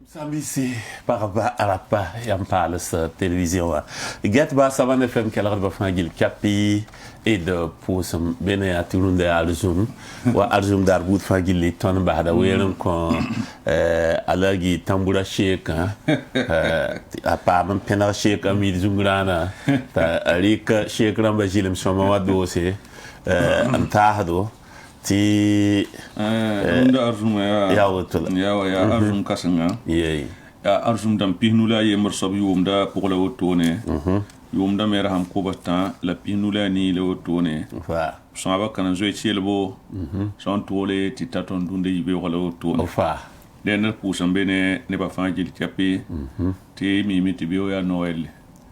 Sambisi paraba arapa yampala sa télévision wa get ba savan fm kala ba fangil kapi et de posam bene aturunde alzum wa alzum dar but fangil ton ba da weren ko alagi tambura sheka apa man pena sheka mi zungrana ta alika sheka ba jilim soma wa dose antahdo ti unda arzum ya wutula ya arzum kasanga yey ya arzum dam pihnula yemar sob yumda pugla wotone yumda mera ham kubata la pihnula ni le wotone fa samba kana zoe chelbo son tole ti taton dunde yibe wala wotone fa den pusam bene ne ba fangil kapi ti mi ti biyo ya noel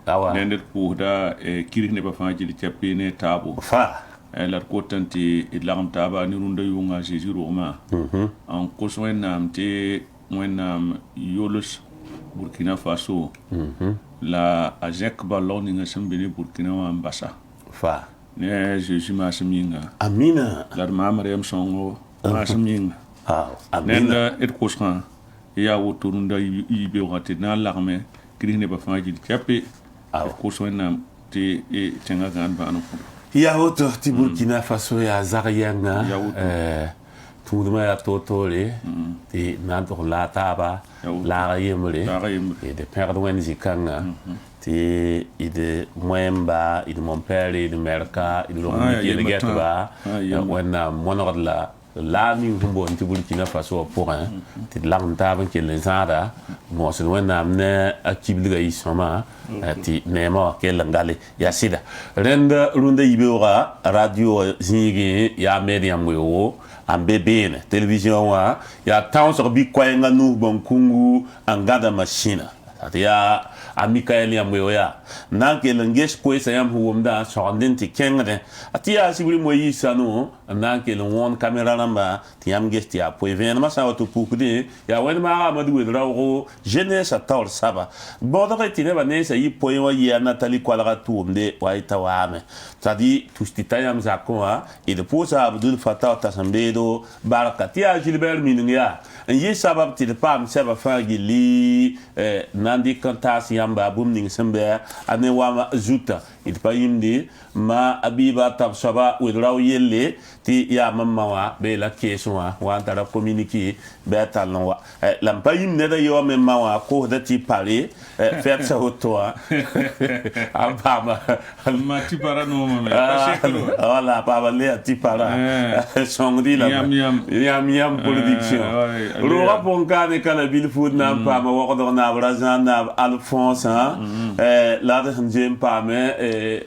awa den puda kiri ne ba fangil kapi ne tabo fa la kotanti idlam taba ni runda yunga jesu roma en koswen nam te wenam yolos Burkina Faso la ajek ballon ni ngasimbini Burkina wa mbasa fa ne jesu masaminga amina la mamariam songo masaminga amina nenda et koskan ya woturunda yibe wati na larme krine ba faji kape koswen nam te tenga gan banu ya auto ti Burkina Faso ya Zarianga tuduma ya totole ti nanto la taba la yemle et de perdre wen zikanga ti ide mwemba ide montpellier ide merka ide lomiki ide getba wen monord la ni humbo ti Burkina Faso pour ti lang taba ke le zada mo se wen amne akibli isoma ti nema ke langale ya sida renda runda ibora radio zingi ya medium wewo ambebene television wa ya town so bi kwaenga nu bonkungu angada machina ya amikael ya mwewo ya nanke langesh ko sa yam huwumda sondin ti kengre atia sibri moyi sanu nanke le won camera namba ti yam gesti ya po even ma sa auto pukudi ya wen ma amadu we rawo jeunesse ator saba bodo ti ne ba ne sa yi po yo ya natali kwala tuumde wa itawame tadi tustita yam zakoa et de posa abdul fatah tasambedo barakatia gilbert minunga yi sabab ti de pam saba fagili nandi kantas yamba bumning sembe ane wa zuta it payimdi ma abiba tabsaba wedraw yelle ti ya mamawa be la keswa wa tara communiquer be talon wa lam payim ne da yo mamawa ko da ti parler faire ça autour abama ma ti para no me voilà pas le ti para songdi la yam production ro rapon ka ne kala bil food na pa ma wa ko na brazan na alphonse la de jem pa me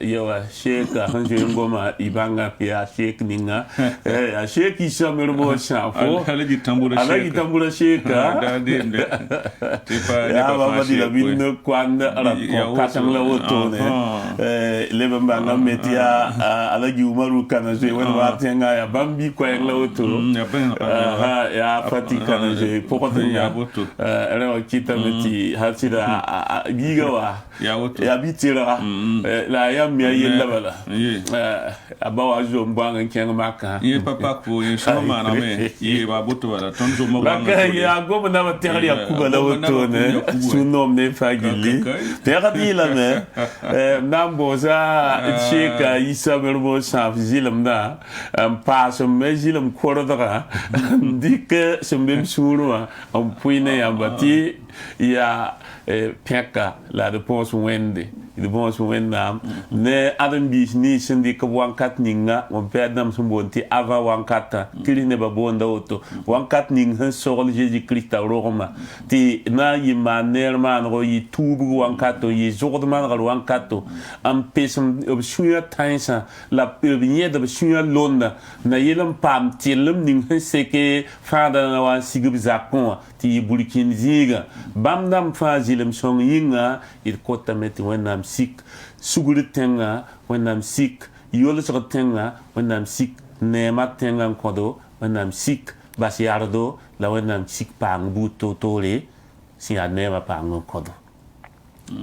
yo sheka hanjo ngoma ibanga ya shek ninga ya shek isa merbo chafo alagi tambura sheka da de tipa ya baba di la bin kwanda ala ko katang la woto ne lebe mbanga metia alagi umaru kana je wen watenga ya bambi ko en la woto ya fatika na je pokota ya boto rewa kita meti hatida gigawa ya woto ya bitira la ya mi yella bala abawa jo mbanga kenga maka ye papa ko ye so mana me ye ba boto bala tonzo mo banga ya go na materi ya kuba la woto ne sunom ne fagili teradi la me nambo za cheka isa merbo sa fizilam da pas me zilam korodara dik sembem surwa on puine ya bati ya peka la réponse wende de bon so wennam ne adam bis ni sindi ko wankat ninga on perdam so bonti ava wankata kiline ba bonda auto wankat ning han sorol jésus christ roma ti na yima nerman ro yi tubu wankato yi zordman ro wankato am pesum obsuya tainsa la pebnie de obsuya londa na yelam pam tilum ning han seke fada na wa sigub zakon ti bulikin ziga bamdam fazilum song yinga il kota meti wennam sik suguri tenga wennam sik yolo so tenga wennam sik nema tenga kodo wennam sik basiardo la wennam sik pang buto tole si a nema pang kodo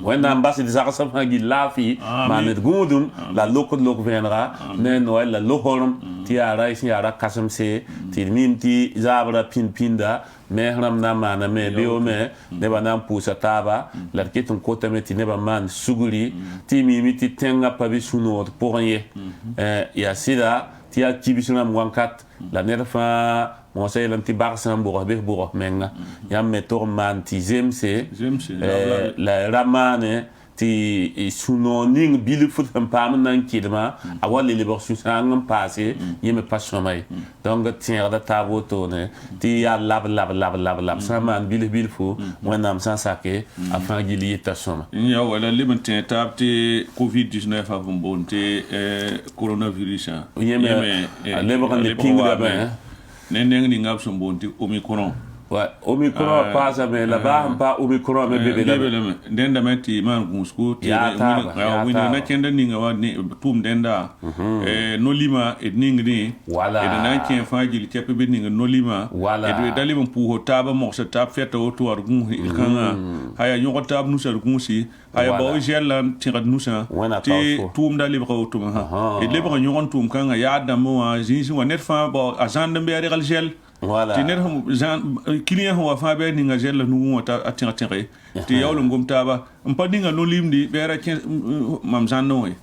wẽnnaam bas d zagsb sã gil laafɩ maan d gũudum la lokd lok vẽenega ne noɛl la lohorem tɩ yaa ra sẽn yaa ra kasemse tɩ d mim tɩ zaabrã pĩnd-pĩnda me rãmb na n maaname beoome nebã na n pʋʋsa taaba la d ket n kotame tɩ nebã maan sugri tɩ miime tɩ tẽngã pa bɩ sũ-nood pʋgẽ ye yaa sɩda tɩ yaa kibs rãmb wãnkat la ned fãa mõosa yeelame tɩ bags rãmb bʋgs bɩ bʋgs menga yãmb me tog n maan tɩ zemse la ra maane tɩ sũ-noog ning bilg fʋd sẽn paam n na n kɩdma a wa le lebg sũ-sãang n paase yẽ me pa sõma ye donc tẽegda taab wotone tɩ yaa lab sã n maan bilf fo wẽnnaam sã n sake a fãa gill yɩta sõma ya wala leb n tẽ taab tɩ covid-19 a fẽn boond tɩ coronavirusã yẽme a lebg n le pĩngdame ne neng ninga b sẽn boond tɩ omicron omicron paasa me la baa n pa omicron me bebe lame dẽndame tɩ maan gũusgo wĩndg na kẽnda ninga wa tʋʋm dẽnda no-lima d ningdẽ d na n kẽ fãa gill kɛp bɩ ning no-lima d da leb n pʋʋsd taaba mogsa taab fɛta woto wa d gũus kãngã aya yõgd taab nusã d gũusi aya bao zɛl la n tẽgd nusã tɩ tʋʋmda lebga wotome d lebg n yõg n tʋʋm kãngã yaa dãmbẽ wã zĩig wa ned fãa a zãnd n bɩ a regl zɛl tɩ ned kiliyã sẽn wa fãa bɩ a ninga zɛl la nugẽ wã a tẽg-tẽge tɩ yaool n gom taaba n pa ninga no-limdi bɩ a ra mam zãnd wẽ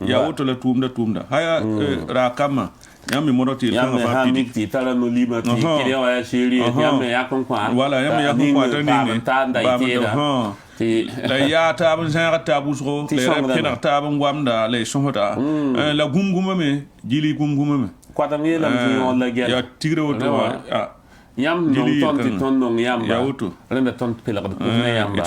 yaa woto la tʋʋmda aya raa kamã yãmb me modg tɩ yãmb me sã mik tɩ tara no-lima tɩ kiliyã wã yaa seeri yãmb me yak n kõ wala yãmb me yak n kõ t'a ninge la yaa taab n zãag taab wʋsgo la ya pẽdg taab n goamda la y sõsda la gũm-gũmã me gili gũm-gũmã me kɔdam yeelame tɩ yõod la gɛla yaa tigre woto wã yãmb nong tõnd tɩ tõnd nong yãmba rẽnda tõnd pelgd pʋs ne yãmba d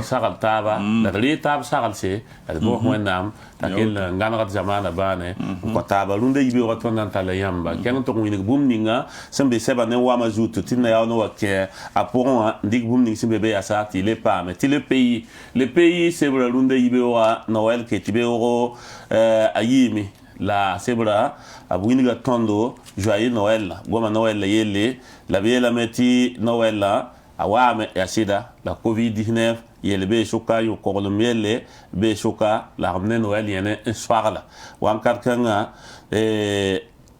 sagl taaba la d ree taab saglse d bos wẽnnaam t'a kell n gãnegd zamaana baane n kõ taaba rũndã yibeoogã tõnd na n talla yãmba kẽng tɩg wĩneg bũmb ninga sẽn be sɛba ne wama zutu tɩ na yao ne wa kẽ a pʋgẽ wã n dɩk bũmb ning sẽn be be yaa saag tɩ y le paame tɩ le pays sebra rũndã yibeoogã noɛl ke tɩ beoogo a yiime la sebra a wĩnga tõndo joyeux noël goma noël la yelle la b yeelame tɩ noël a waame yaa sɩda la covid-19 yel bee sʋka yʋ-koglem yelle bee sʋka la b ne noël yẽne n soagla wãnkat kãngã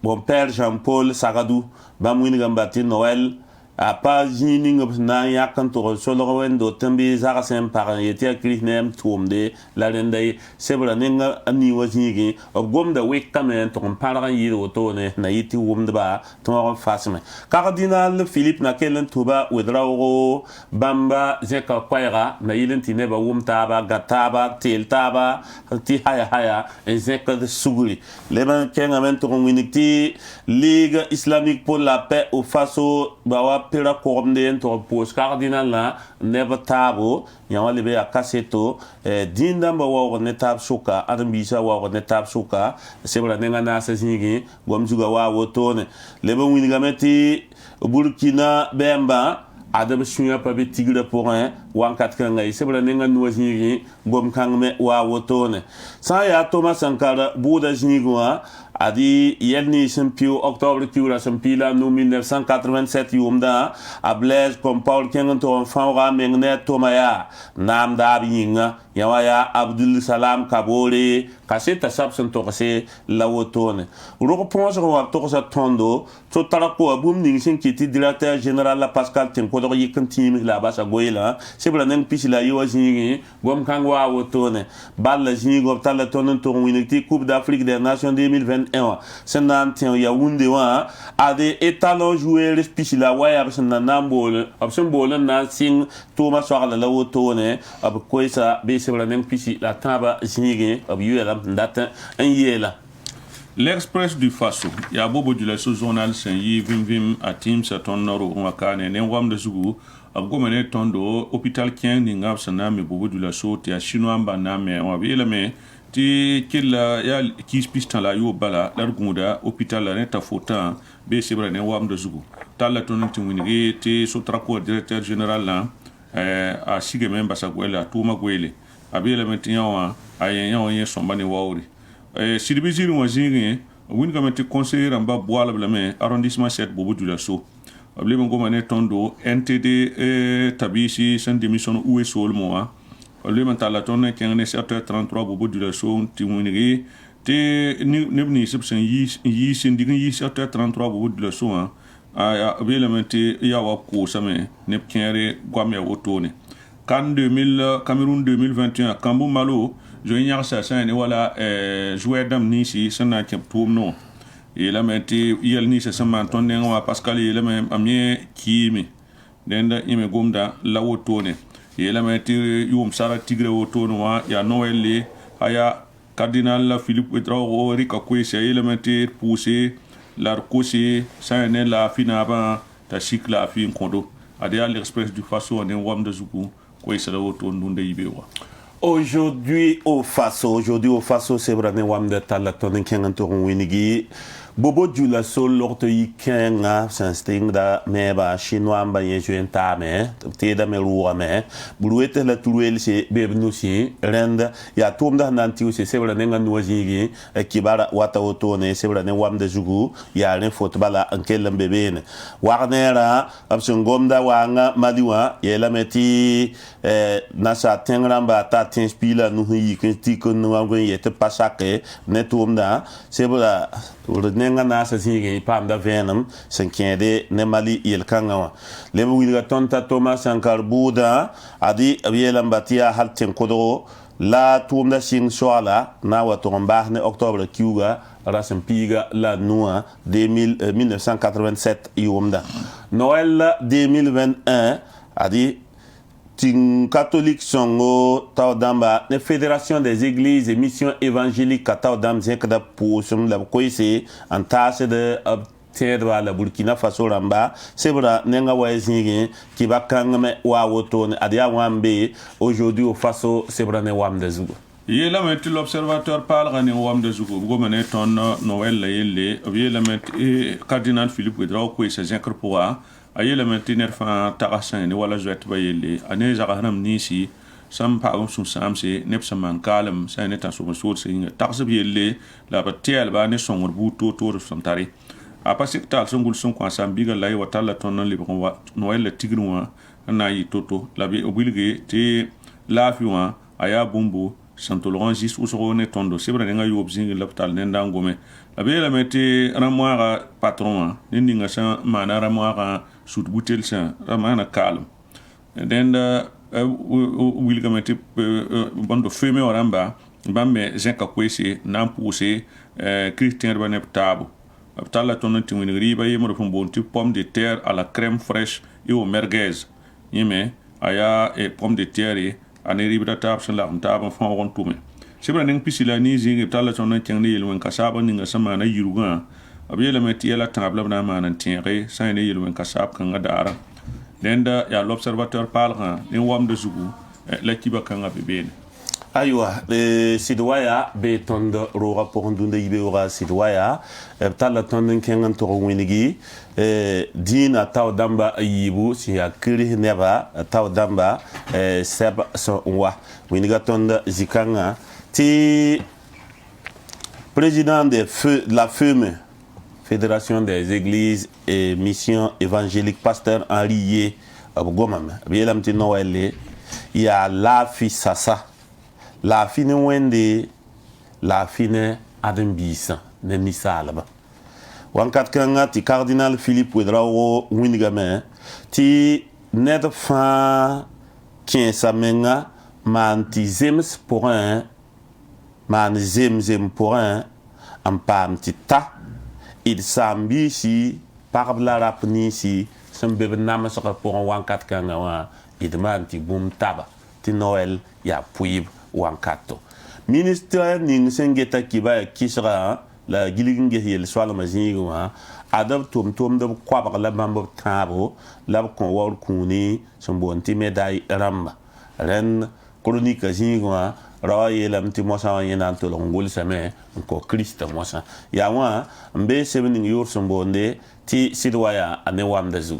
bon père Jean Paul Sagadu bãmb wĩnga n ba tɩ noël a pa zĩig ning b na n yãk n tʋg solg wẽndo tɩ n bɩ zags n pag n yetɩ yaa kirist neem tʋʋmde la rẽnda sebra ninga a nii wã zĩigẽ b gomda wɩkame n tʋg n pãrg n yɩɩd wotone na yɩ tɩ wʋmdba tõog n fasme kag-dĩnaal Philip na kell n tʋba wed raoogo bãmba zẽka koɛɛga na yɩl n tɩ nebã wʋm taaba gã taaba teel taaba tɩ haya n zẽkd sugri leb n kẽngame n tʋg n wĩnig tɩ ligue islamique pour la paix au faso ba wa pera kogmde n tʋg pʋʋs kag-dĩnã neb taabo yã wã leb yaa kaseto dĩin dãmbã waoogd ne taab sʋka ãdem-biisã waoogd ne taab sʋka sebra nengã naasã zĩigẽ gom zugã waa wotone leb n wingame tɩ burkina bɛɛmbã adab sũyã pa be tigrã pʋgẽ wãnkat kãngã y sebra nengã nuwã zĩigẽ gom kãng me waa wotone sã n yaa toma sankara bʋʋda zĩigẽ wã adi yel ni sẽn pio octobre piuura sẽn pii la nu 1987 yʋʋmdã a Blaise Compaoré kẽng n tʋg n fãooga a meng ne a toma yaa naam daab yĩnga yã wã yaa Abdul Salam Kabore kaseta sab sẽn togse la wotone rog põosg wã b togsa tõndo tɩ tara koa bũmb ning sẽn kɩ tɩ directeur général la Pascal tẽn-kodg yik n tĩims la a basa goeelã sebra neng pis la yɩ wa zĩigẽ gom-kãng waa wotone bal la zĩig b tall la tõnd n tʋg n wĩnig tɩ coupe d'Afrique des nations 2021 wã sẽn na n tẽ Yaoundé wã ad étalon joueur pis la waya b sẽn na n bool b sẽn bool n na n sɩng tʋʋma soagla la wotone b koɛɛsa bee sebra neng pisi la tãabã zĩigẽ b yʋɛlame n dat n yeela. L'Express du Faso yaa bobo du la so journal sẽn yɩ vɩm-vɩm a tĩimsa tõnd rog wã kaane ne wamda zugu b goma ne tõndo hôpital kẽng ninga b sẽn na n me bobo du la so tɩ yaa chinois n bãn na n me wã b yeelame tɩ kell yaa kiis pistã la a yoob bala la d gũuda hôpital la ne t'a fotã bee sebra ne wamda zugu tall la tõnd n tɩ wĩnge tɩ sotrakoa directeur général lã a sigame n basa goɛɛle a tʋʋma goeele a b yeelame tɩ yã wã a yẽ yẽ sõmba ne waoore sɩdb zĩr wã zĩigẽ wingame tɩ conseiller rãmba boalb lame arrondissement 7 bobo du la so b leb n goma ne tõndo NTD tabiisi sẽn démission uwe soolmẽ wã lui man tala ton ne keng ne 7h33 bobo du la so ti winigi te ni sibsen yi sin digin yi 7h33 bobo du la so aya belementi ya wa ko same ne kere gwame wotone kan 2000 Cameroun 2021 Kambu Malo je nyar sa ne wala joueur dam ni si sana ke tumno elementi yel ni se sama ton ne wa Pascal elem amie kimi denda ime gomda la wotone elementi yum sara tigre wotone wa ya noelle aya cardinal Philippe Pedro Rika Kwesi elementi poussé la recosi ça ne la finaba ta cycle a fin kondo adia l'express du faso ne wam de zuku ko isala woto ndunde yibewa. Aujourd'hui au Faso c'est vraiment wam de talaton kenganto winigi bobo jula sol lorto yikenga sansting da meba chinois ba yejenta me te da meruwa me buluete la turuel se bebnusi renda ya tumda nanti se sebra nenga nuwajigi kibara wata otone sebra ne wam de jugu ya ren fotbala ankel mbebene warnera absungomda wanga madiwa yela meti nasa tengramba ta tinspila nu yikenti kun wangon yete pasake netumda sebra nenga nasa zigi pam da venam senkede ne mali yelkanga wa lebu wilga tonta Thomas Sankar Buda adi abiela mbatia halten kodo la tumda sing soala na wa tomba ne octobre kiuga rasempiga la noa 1987 yomda Noël 2021 adi ting catholique songo taudamba ne fédération des églises et missions évangéliques taudam zekda pour son la koise en tasse de obtenir la Burkina Faso ramba sebra nenga wazingi kibakanga me wa wotone adia wambe aujourd'hui au Faso sebra ne wam de zugo yela met l'observateur parle ne wam de zugo go mane ton Noël la yelle yela met cardinal Philippe Pedro Kwesi zenkr poa ayela mentiner fa tagasan ni wala jouet bayele ane zaganam nisi sam pa sum samse nepsa man kalem sa ne tan sum so se tagsab yelle la batel ba ne songor bu to sam tari a pasik tal songul son kwa sam biga lay watala ton le ko wa noel tigruwa na yi toto la bi obilge te la fiwa aya bumbu santo laurent jis usoro ne tondo sebra nga yob zingi laptal ne ndangome la be la meti ramoira patron ni ninga sa mana ramoira sut butel sa ramana kalm den wilga meti bando feme oramba bambe zenka kwesi nan poussé christian banep tabo tala ton timini riba yemo fo bonti pomme de terre à la crème fraîche et au merguez yeme aya et pomme de terre ane ribra tab sala tab fa won tume sibra ning pisila ni zingi tala ton tengni yelwen kasaba ninga sama na yiruga abiyela meti yala tabla na manan tiere sa ne yelwen kasab kan dara denda ya l'observateur parle ni wam de zugu la kiba kan abebe aywa sidwaya be tondo roga pondunde yibe ora sidwaya tala tonden kengan to winigi dina taw damba yibu si akiri neba taw damba seb so wa winiga tonda zikanga ti président de la FEME Fédération des églises et missions évangéliques pasteur Henri Abgomam bielam ti Noël ya la fi sasa la fine wende la fine adam bisa ne misalaba wankat kanga ti cardinal Philippe Pedro Winigame ti net fa kien samenga man ti zems pour un man zem pour un en pam ti ta il sambi si parla rapni si sembe nama saka pour un wankat kanga wa idman ti bum taba ti Noël ya puib wankato ministre ning sengeta kiba kisra la gilinge yel swala mazinga adab tom de kwaba la bambo tabo la kon wor kuni sombonti medai ramba ren chronique zinga raye lam ti mosa yena to longol same ko Christ mosa ya wa mbe sebening yor sombonde ti sidwaya ane wamdazu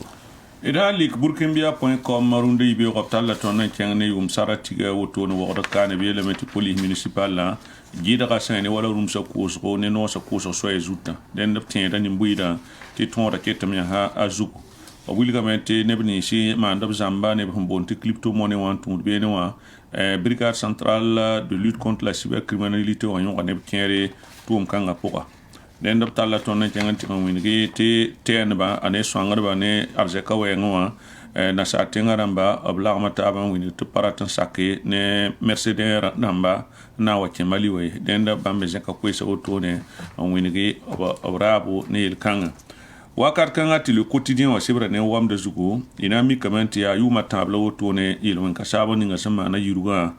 idalik burkimbia.com marunde ibe optal la ton tiangne yum saratiga woto no wada kane be le meti police municipal la gida ka sene wala rum sa ko ne no sa ko so ezuta den de tin dan mbuida ti ton ra ketam ya ha azuku wilgamente nebni si mandab zamba ne bonti crypto monnaie wan tout bien wa brigade centrale de lutte contre la cybercriminalité wa yon ne kéré tout kanga poka den dab talla ton ne janganti on wingi te ba ane swangar ba ne arzeka wa ngwa na sa tengaramba abla mata ban wini to paratan sake ne mercedes namba na wa kemali we den dab bambe jaka kwesa oto ne on wingi abrabu ne il kanga wakat kanga ti le quotidien wa sibra ne wam de zugo ina mi kamenti ya yuma tabla woto ne ilwen ka sabo ninga sama na yuruga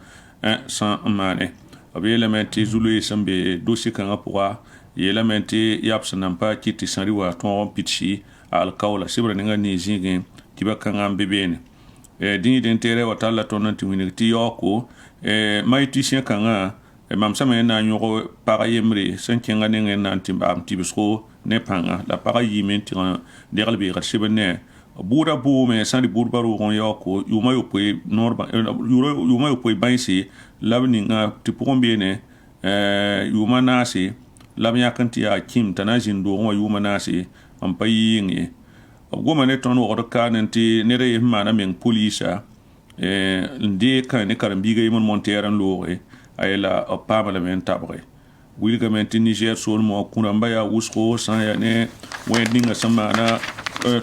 san mane abi elementi zulu sambe dossier kanga pourra elementi yaps nampa kiti sanri wa ton pitchi al kawla sibra ninga ni jingen kiba kanga mbebene dini dentere wa talla ton ti winti yoko maïticien kanga mam sama na nyoko para yemre san kenga ne nanti bam tibisko ne panga la para yimenti de galbi gatshibene bura bu me sandi burbaru gon yoko yuma yo poy norba yuma yo poy bansi labni nga tipombe ne yuma nasi labnya kanti ya kim tanajin do gon yuma nasi am payingi goma ne ton wo ka nanti ne re mana men polisa ndi kan ne karambiga yimon monteran loore ayla parlement tabre wilgamenti Niger sol mo kunamba ya usko san ya ne weddinga samana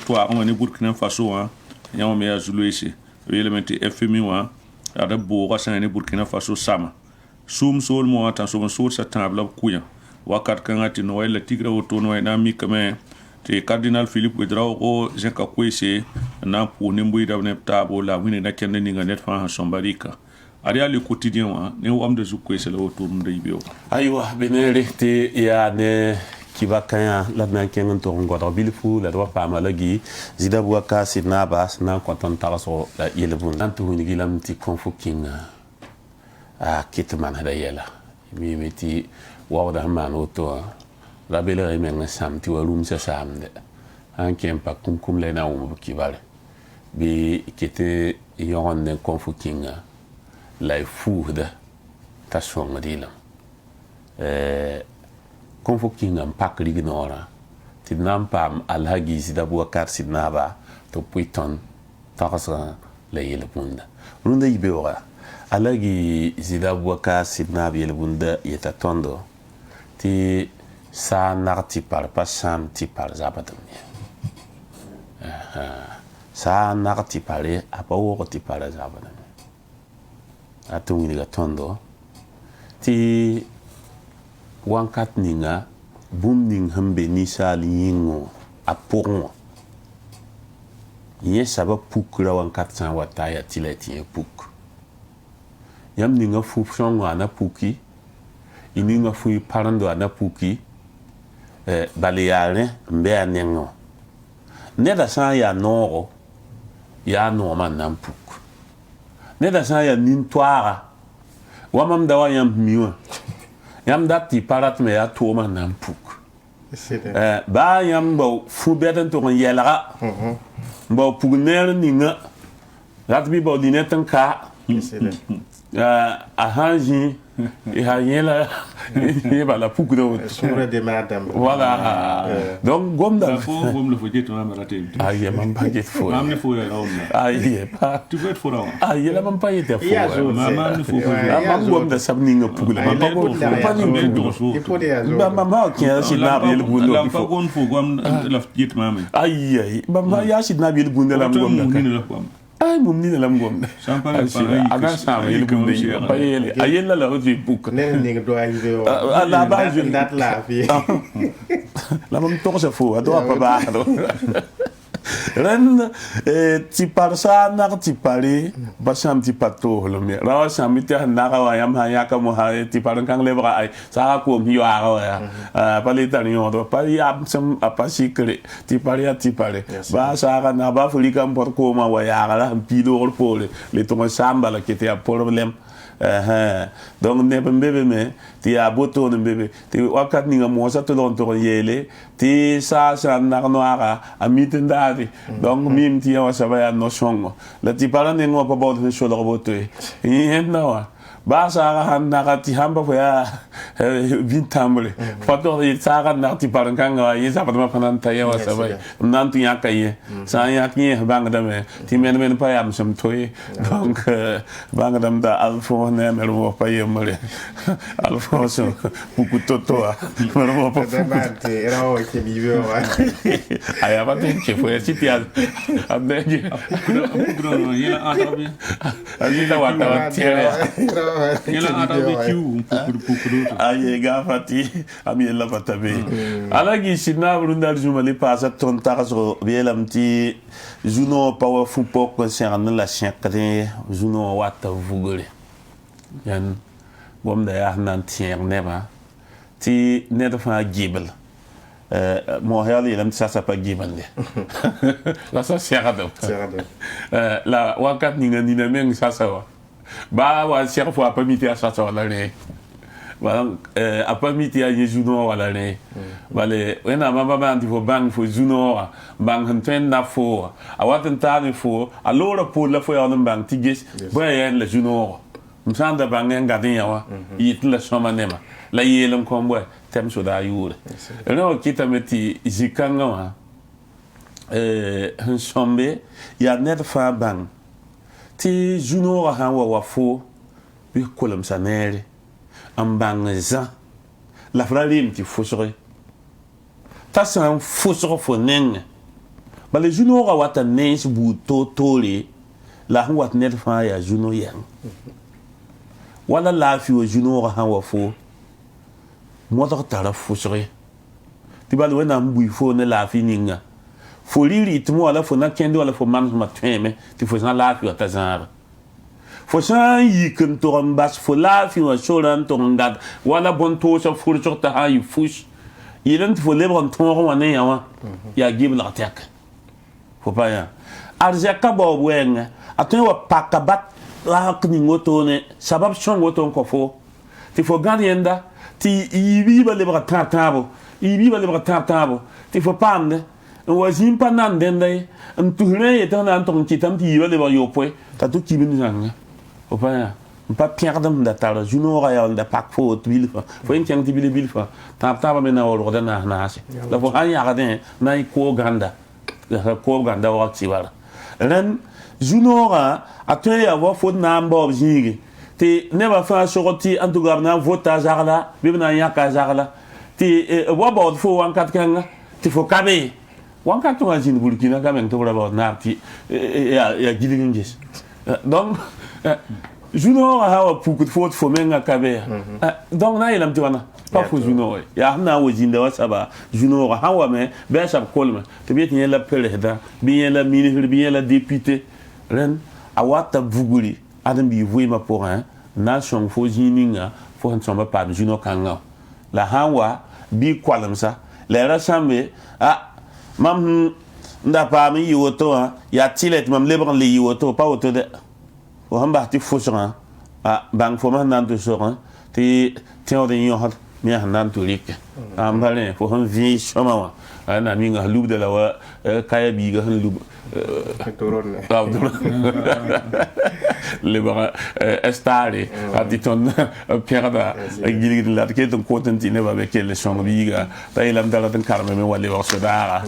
to a ne Burkina Faso wa ya me ya zuluisi wilgamenti FMI wa ada bo san ne Burkina Faso sama sum sol mo ta so sol sa tabla kuya wakat kangati no wala tigra woto no na mi kame te cardinal Philippe Ouedraogo o jenka kwese na pour ne mbuida ne tabo la wini na kende ninga net fa sombarika ari le quotidien wa ne wam de zukwe c'est le retour de ibio aywa benere te ya ne kibakanya la na kengen to ngodo bilfu la do pa malagi zida buaka sidna bas na konton taraso la yelebun antu ni gilam ti konfuking a kitman hada yela mi meti wawda man oto la bele men sam ti walum sa samde an kempa kum le na um kibale bi kete yon ne konfuking la fuuda ta songa dilam konfoking am pak lignora tidnam pam alhagi sida buakar sidnaba to puiton takasa la yelbunda runda ibewara alhagi sida buakar sidnaba yelbunda yeta tondo ti sa narti par pasam ti par zabatam sa narti pare apawo ti par zabatam atungi ga tondo ti wankat ninga bum ning hambe ni sali yingo aporon ye saba pukra wankat san wataya tileti puk yam ninga fu songo ana puki ininga fu parando ana puki baliare mbe anengo neda san ya noro ya no man nan puk neda san ya nintwara wamam da wa yam miwa yam dati parat me ya to man nan puk ba yam bo fu beten to yelga bo puk ner ninga rat bi bo dinetan ka a hanji et yela et ba la puk do sura de madame voilà donc gomda le faut dire on a raté aïe mam pas get fo mam ne faut aïe pas tu veux être fort aïe la mam pas été fo mam ne faut mam gomda sabni nga puk la mam pas ni ba mama qui a na bi le bundo la fa gon fo gom la jet mam aïe mama ya si na bi le bundo la gomda ay mum ni la ngom champagne aga sama il gum de payele ayela la odi book ne ni do ay do la base dat la fi la mam to se fo ado pa ba do ren ti parsa na ti pare ba sam ti pato lo me ra sam ti na ga wa yam ha ya ka mo ha ti paran kang le ba ai sa ko mi wa ga ya pa le tani yo do pa ya sam apasi kre ti pare ba sa ga na ba fuli kam por ko ma wa ya ga pi do or pole le to samba la ki te a problème donc ne bebe me ti a boto ne bebe ti wakat ni mo sa to don to yele ti sa na no ara a mitendari donc mim ti wa sa ba no songo la ti para ne ngo pa bo de so lo boto yi na wa ba sa ga han na ti hamba fo ya bin tambule fato yi saga na ti paran kan ga yi sa patma fanan ta yawa sabai nan tu ya kai sa ya ki bang da me ti men pa yam sam toy donc bang dam da alfo ne mer mo pa yemle alfonso buku toto mer mo pa Demante, era o che viveva. aya ba tin che foi si ti abne Pukro yela arabi. ali da wa ta tiere Yela arabi kiu pukro. aye gafati ami la patabe alagi sina brunda jumali pasa ton tazo bielam ti juno powerful pok concernant la chakre juno wata vugule yan bom da ya nan tier neba ti net fa gibel mo hali lam sa pa gibel le la sa serado la wakat ni ngani na meng sa wa ba wa ser fo pa miti sa la ne voilà apa miti ya juno wala ne vale wena mama bandi fo bang fo juno bang hanten na fo awaten tani fo alora pour la fo ya bang tigis ba ya la juno msanda bang ngadin yawa yit la soma nema la yelum kombo tem so da yure no kita meti zikanga wa sombe ya net fa bang ti juno ha wa fo bi kolam sanere en bangza la fralim ti fosore ta san fosore fo neng ba le juno ga wata nens bu totoli la hu wat net fa ya juno yang wala la fi o juno ga wa fo mo ta tara fosore ti ba le na mbu fo ne la fi ninga fo liri ti mo wala fo na kendo wala fo man ma tweme ti fo san la fi ta zara fo san yi kun to mbas fo la fi wa shoran to ngad wala bon to so fur ta ha yi fush yilen fo le bon to ro wane yawa ya gib la tek fo pa ya arja ka bo wenga atun wa pakabat la kni ngoto ne sabab shon ngoto ko fo ti fo garienda ti ibi ba le bra tabo ibi ba le bra tabo ti fo pande wa zimpa nan dende ntuhre yetan nan to kitam ti ba le ba yopwe ta to kibin zanga opaya pa pierdam da tara juno ga ya da pak fo bilfa fo en tiang tibili bilfa ta me na wol da na ase la fo han ya gaden na ko ganda wa tiwala ren juno ga atay ya wa fo na mbo jingi te ne ba fa soroti en tout cas na vota jarla bi na ya ka jarla te wa ba fo wan kat kanga te fo kabe wan kat to jin burkina ga men to ba na ti ya gilingin jes donc juno hawa pukut fot fo menga kabe donc na yelam tiwana pa fo juno ya na wajinda wasaba juno hawa me be sab kolma to bi tin la peleda bi la ministre bi la député ren awata vuguri adam bi vuima pour un nation fo jininga fo han soma pa juno kanga la hawa bi kwalamsa la rasambe mam nda pa mi yoto ya tilet mam lebran li yoto pa woto de o hamba ti fosra bang fo man nan to sora ti teo de yo hat mi nan to lik am bale fo han vi shoma wa ana mi nga lub de la wa kaya bi ga han lub le bara estare atiton perda gilgid la ke ton kotanti ne ba be ke le shoma bi ga ta ilam dala tan karme me wale wa sodara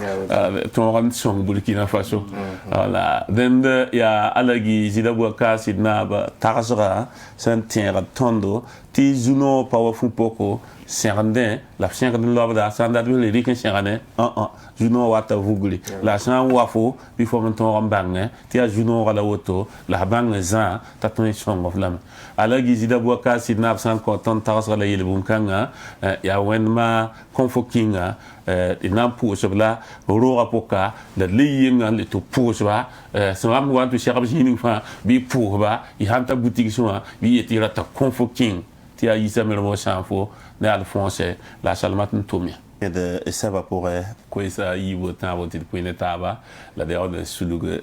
ton ran son Burkina Faso voilà then ya alagi zidabwa ka sidna ba tagasra santera tondo ti juno powerful poko serande la serande lobda sanda de le rikin serande juno wata vuguli la san wafo bi fo mon ton rambange ti a juno wala woto la bange za ta ton son of lam alagi zidabwa ka sidna san ko ton tagasra la yele bunkanga ya wenma confokinga inam pu sobla rora poka la liyinga le to pu soba samam wantu shakab jinin fa bi pu ba i hanta boutique so bi etira ta confoking ti a yisa melo mo sanfo na alphonse la salmat ntomia de ça va pour quoi ça y votant voter pour une taba la de suluge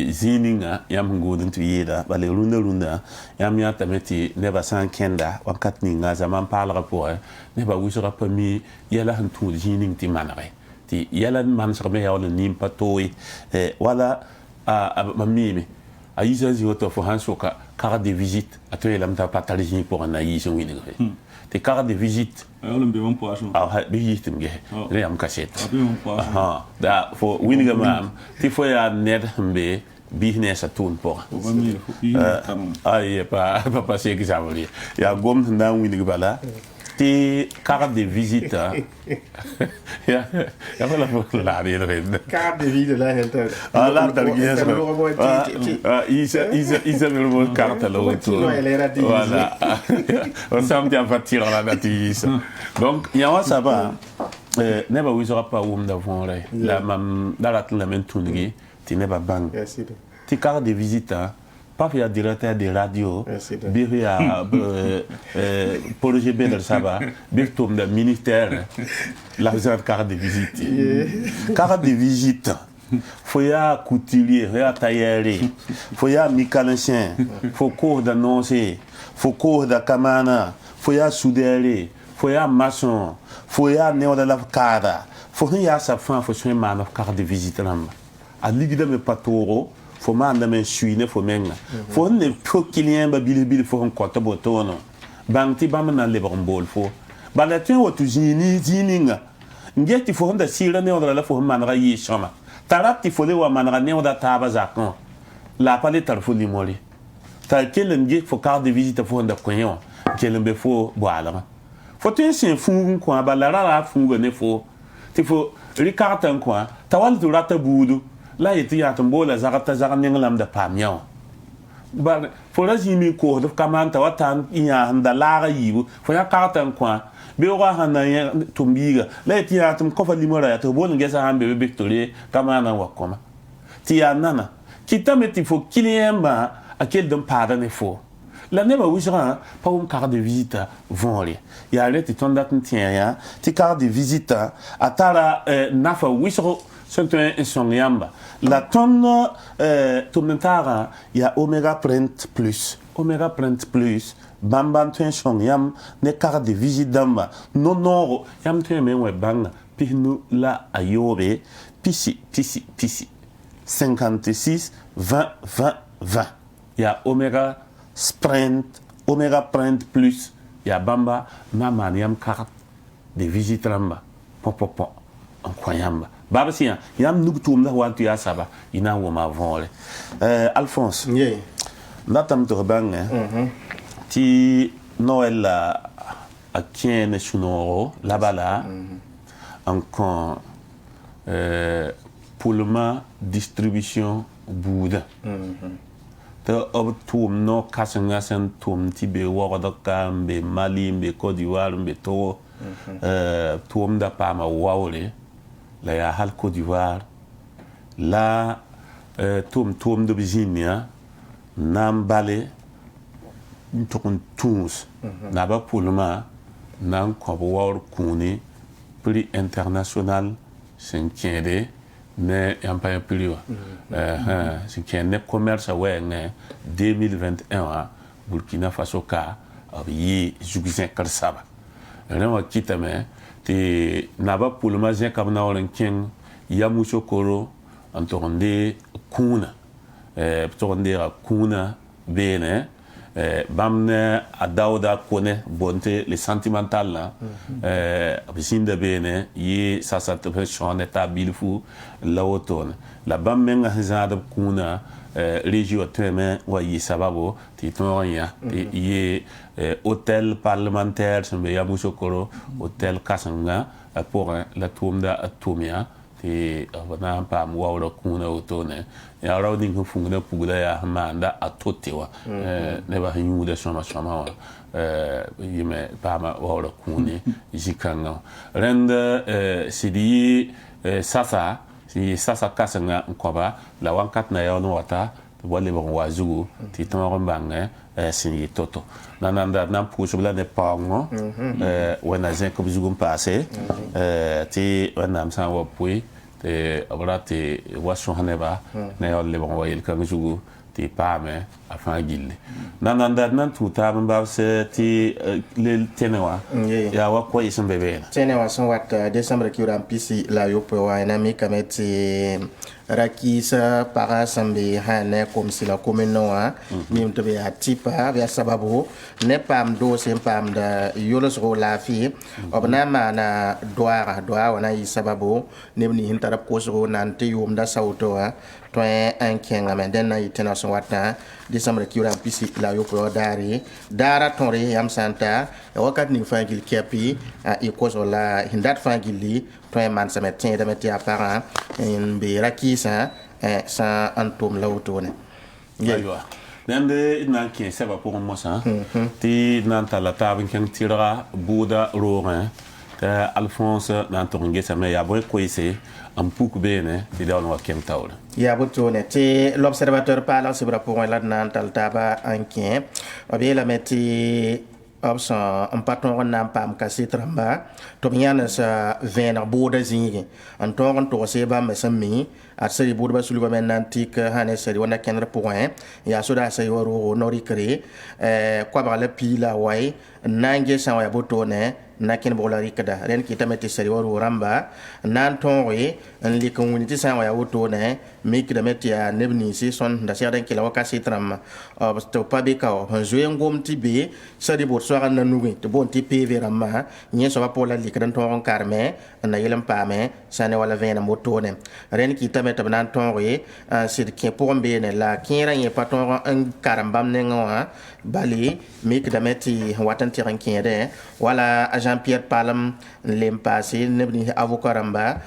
zininga yam godin tu yeda bale runda yam ya tameti ne ba san kenda wakat ni nga zaman parlera pour ne ba wisera pami yala han tu zining ti manare ti yala man serbe ya on nim patoi wala a mamimi a isa zi auto fo han soka carte de visite a to elam ta patali pour un aïe son wini te carte de visite on be mon poisson ah visite mge le am cachette ah da fo wini ga mam ti fo ya net mbe business a toon pour pas passer que ça veut ya gom na wini ga bala ti carte de visite ya wala la carte de visite la henta la targies isa me carte la voilà on s'en tient pas tirer la natis donc il y a ça va ne ba wisera pas où d'avant la mam la mentungi ti ne ba bang ti carte de visite pas via directeur de radio via projet B de Saba via le ministère la carte de visite carte de visite faut y a couturier faut y a tailleur faut y a mécanicien faut cours d'annoncer faut cours de camana faut y a soudeur faut y a maçon faut y a néo de la cara faut y a sa fin faut soin man carte de visite là a ligue de patoro faut manda men suine faut menga faut ne faut client ba bil faut on compte botono banti bam na le bombol faut ba la tin wotu zininga ngeti faut nda sira ne odala faut man ra yi shoma tarati faut le wa man ra ne oda taba zakon la pa le tarfo limoli ta kelen ngi faut carte de visite faut nda konyo kelen be faut boala faut tin sin fungun ko ba la ra fungu ne faut ti faut ricartan ko tawal du rata budu la yeti ya tumbo la zakata zakan lam da pamyaw ba fo la jimi ko do kamanta watan inya nda la yibu fo ya kartan kwa be wa hana ya tumbiga la yeti ya tum ko fa limora ya to bon ngesa hambe be victory kamana wa koma ti ya nana kitameti fo kiliemba akel dum pada ne fo la ne ba wisra pa carte de visite vonri ya leti tondat ntien ya ti carte de visite atara nafa wisro c'est un sonyamba la tonne tomentara il y a Omega Print Plus bamba tun sonyam ne carte de visite damba non yam tun me we banga pinu la ayobe pisi 56 20 il y a Omega Print Plus il y a bamba na maniam carte de visite damba pop incroyable Babasian, yam nuktum da wantu ya saba ina wo ma vonle Alphonse ndatam to bang ti Noël a kien sunoro la bala encore pour le distribution bouda te obtum no kasanga sen tum ti be wada kambe Mali be Côte d'Ivoire be to tum da pa ma wawle la ya hal Côte d'Ivoire la tom de Virginia nam balé ton tous na ba pulma nan ko war kuni prix international cinquième ne empire prix cinquième commerce ouais 2021 Burkina Faso ka yi jugizin karsaba rewa kitame te naba pulma zen kam na wolen ken yamuso koro antoronde kuna toronde kuna bene bamne adawda kone bonte le sentimental là bisinda bene yi sasa te chone ta bilfu lawton la bammenga hazada kuna région teme wa yi sababo ti tonya yi hôtel parlementaire sembe ya musokoro hôtel kasanga pour la tomda atomia ti avana pa mwawra kuna otone ya rawding ko fungna pugula ya manda atotewa ne ba hinyuda shoma yime pa ma wawra kuni jikanga renda sidi sasa si sasa kasanga nkoba la wankat na yono wata wale bon wazugu ti tamaro bange sini toto nananda nan pusubla ne pango wana zen ko bizugum passé ti wana amsa wa pui te abrate waso haneba na yolle bon wayel kan zugu ti pame afan gille nananda nan tuta mba se ti le tenewa ya wa ko isum bebe tenewa son wat décembre ki ram pisi la yopo wa na mi kameti rakisa para sambe hane kom sila komenoa mim to be atipa ya sababu ne pam do sem pam da yolos ro la fi obna mana doara wana yi sababu ne ni hintarap ko so nan te yum da sautoa to en kenga men den na yitena so wata disamre kiura pisi la yo pro dara tonre yam santa wakat ni fangil kepi e ko so la hindat fangili to man sametin da metia para en be rakisa sa antum lawtone aywa nende nan kin seba pour mo sa ti nan tala tabin kan tira buda rorin ta Alphonse nan tonge sa me ya boy koise am pouk bene ti dawn wa kem tawla ya botone ti l'observateur parle c'est pour la nan tal taba ankin obi la meti option un patron na pam kasi tramba to nyana sa vener boda zingi an toron to se ba mesami at seri boda ba sulu ba men antik hané seri wana kenre point ya so da sey woro nori kre kwa ba la pila way nange sa wa botone na ken bola rikada ren ki tameti seri woro ramba nan tonwe en li community sa wa wotone mi ki da metia nebni si son da seren ki la wakasi tram to pabika o jouer ngom tibe seri bot so ran nugi to bon ti pv ramba nye so ba pola likran ton karme na yelam pame sane wala vena motone ren ki tameta nan tonwe sir ki pombe ne la kinra ye paton en karambam ne ngwa bali mi ki da meti watan tiran kinde wala Jean-Pierre Palam l'empasé nebni avocat ramba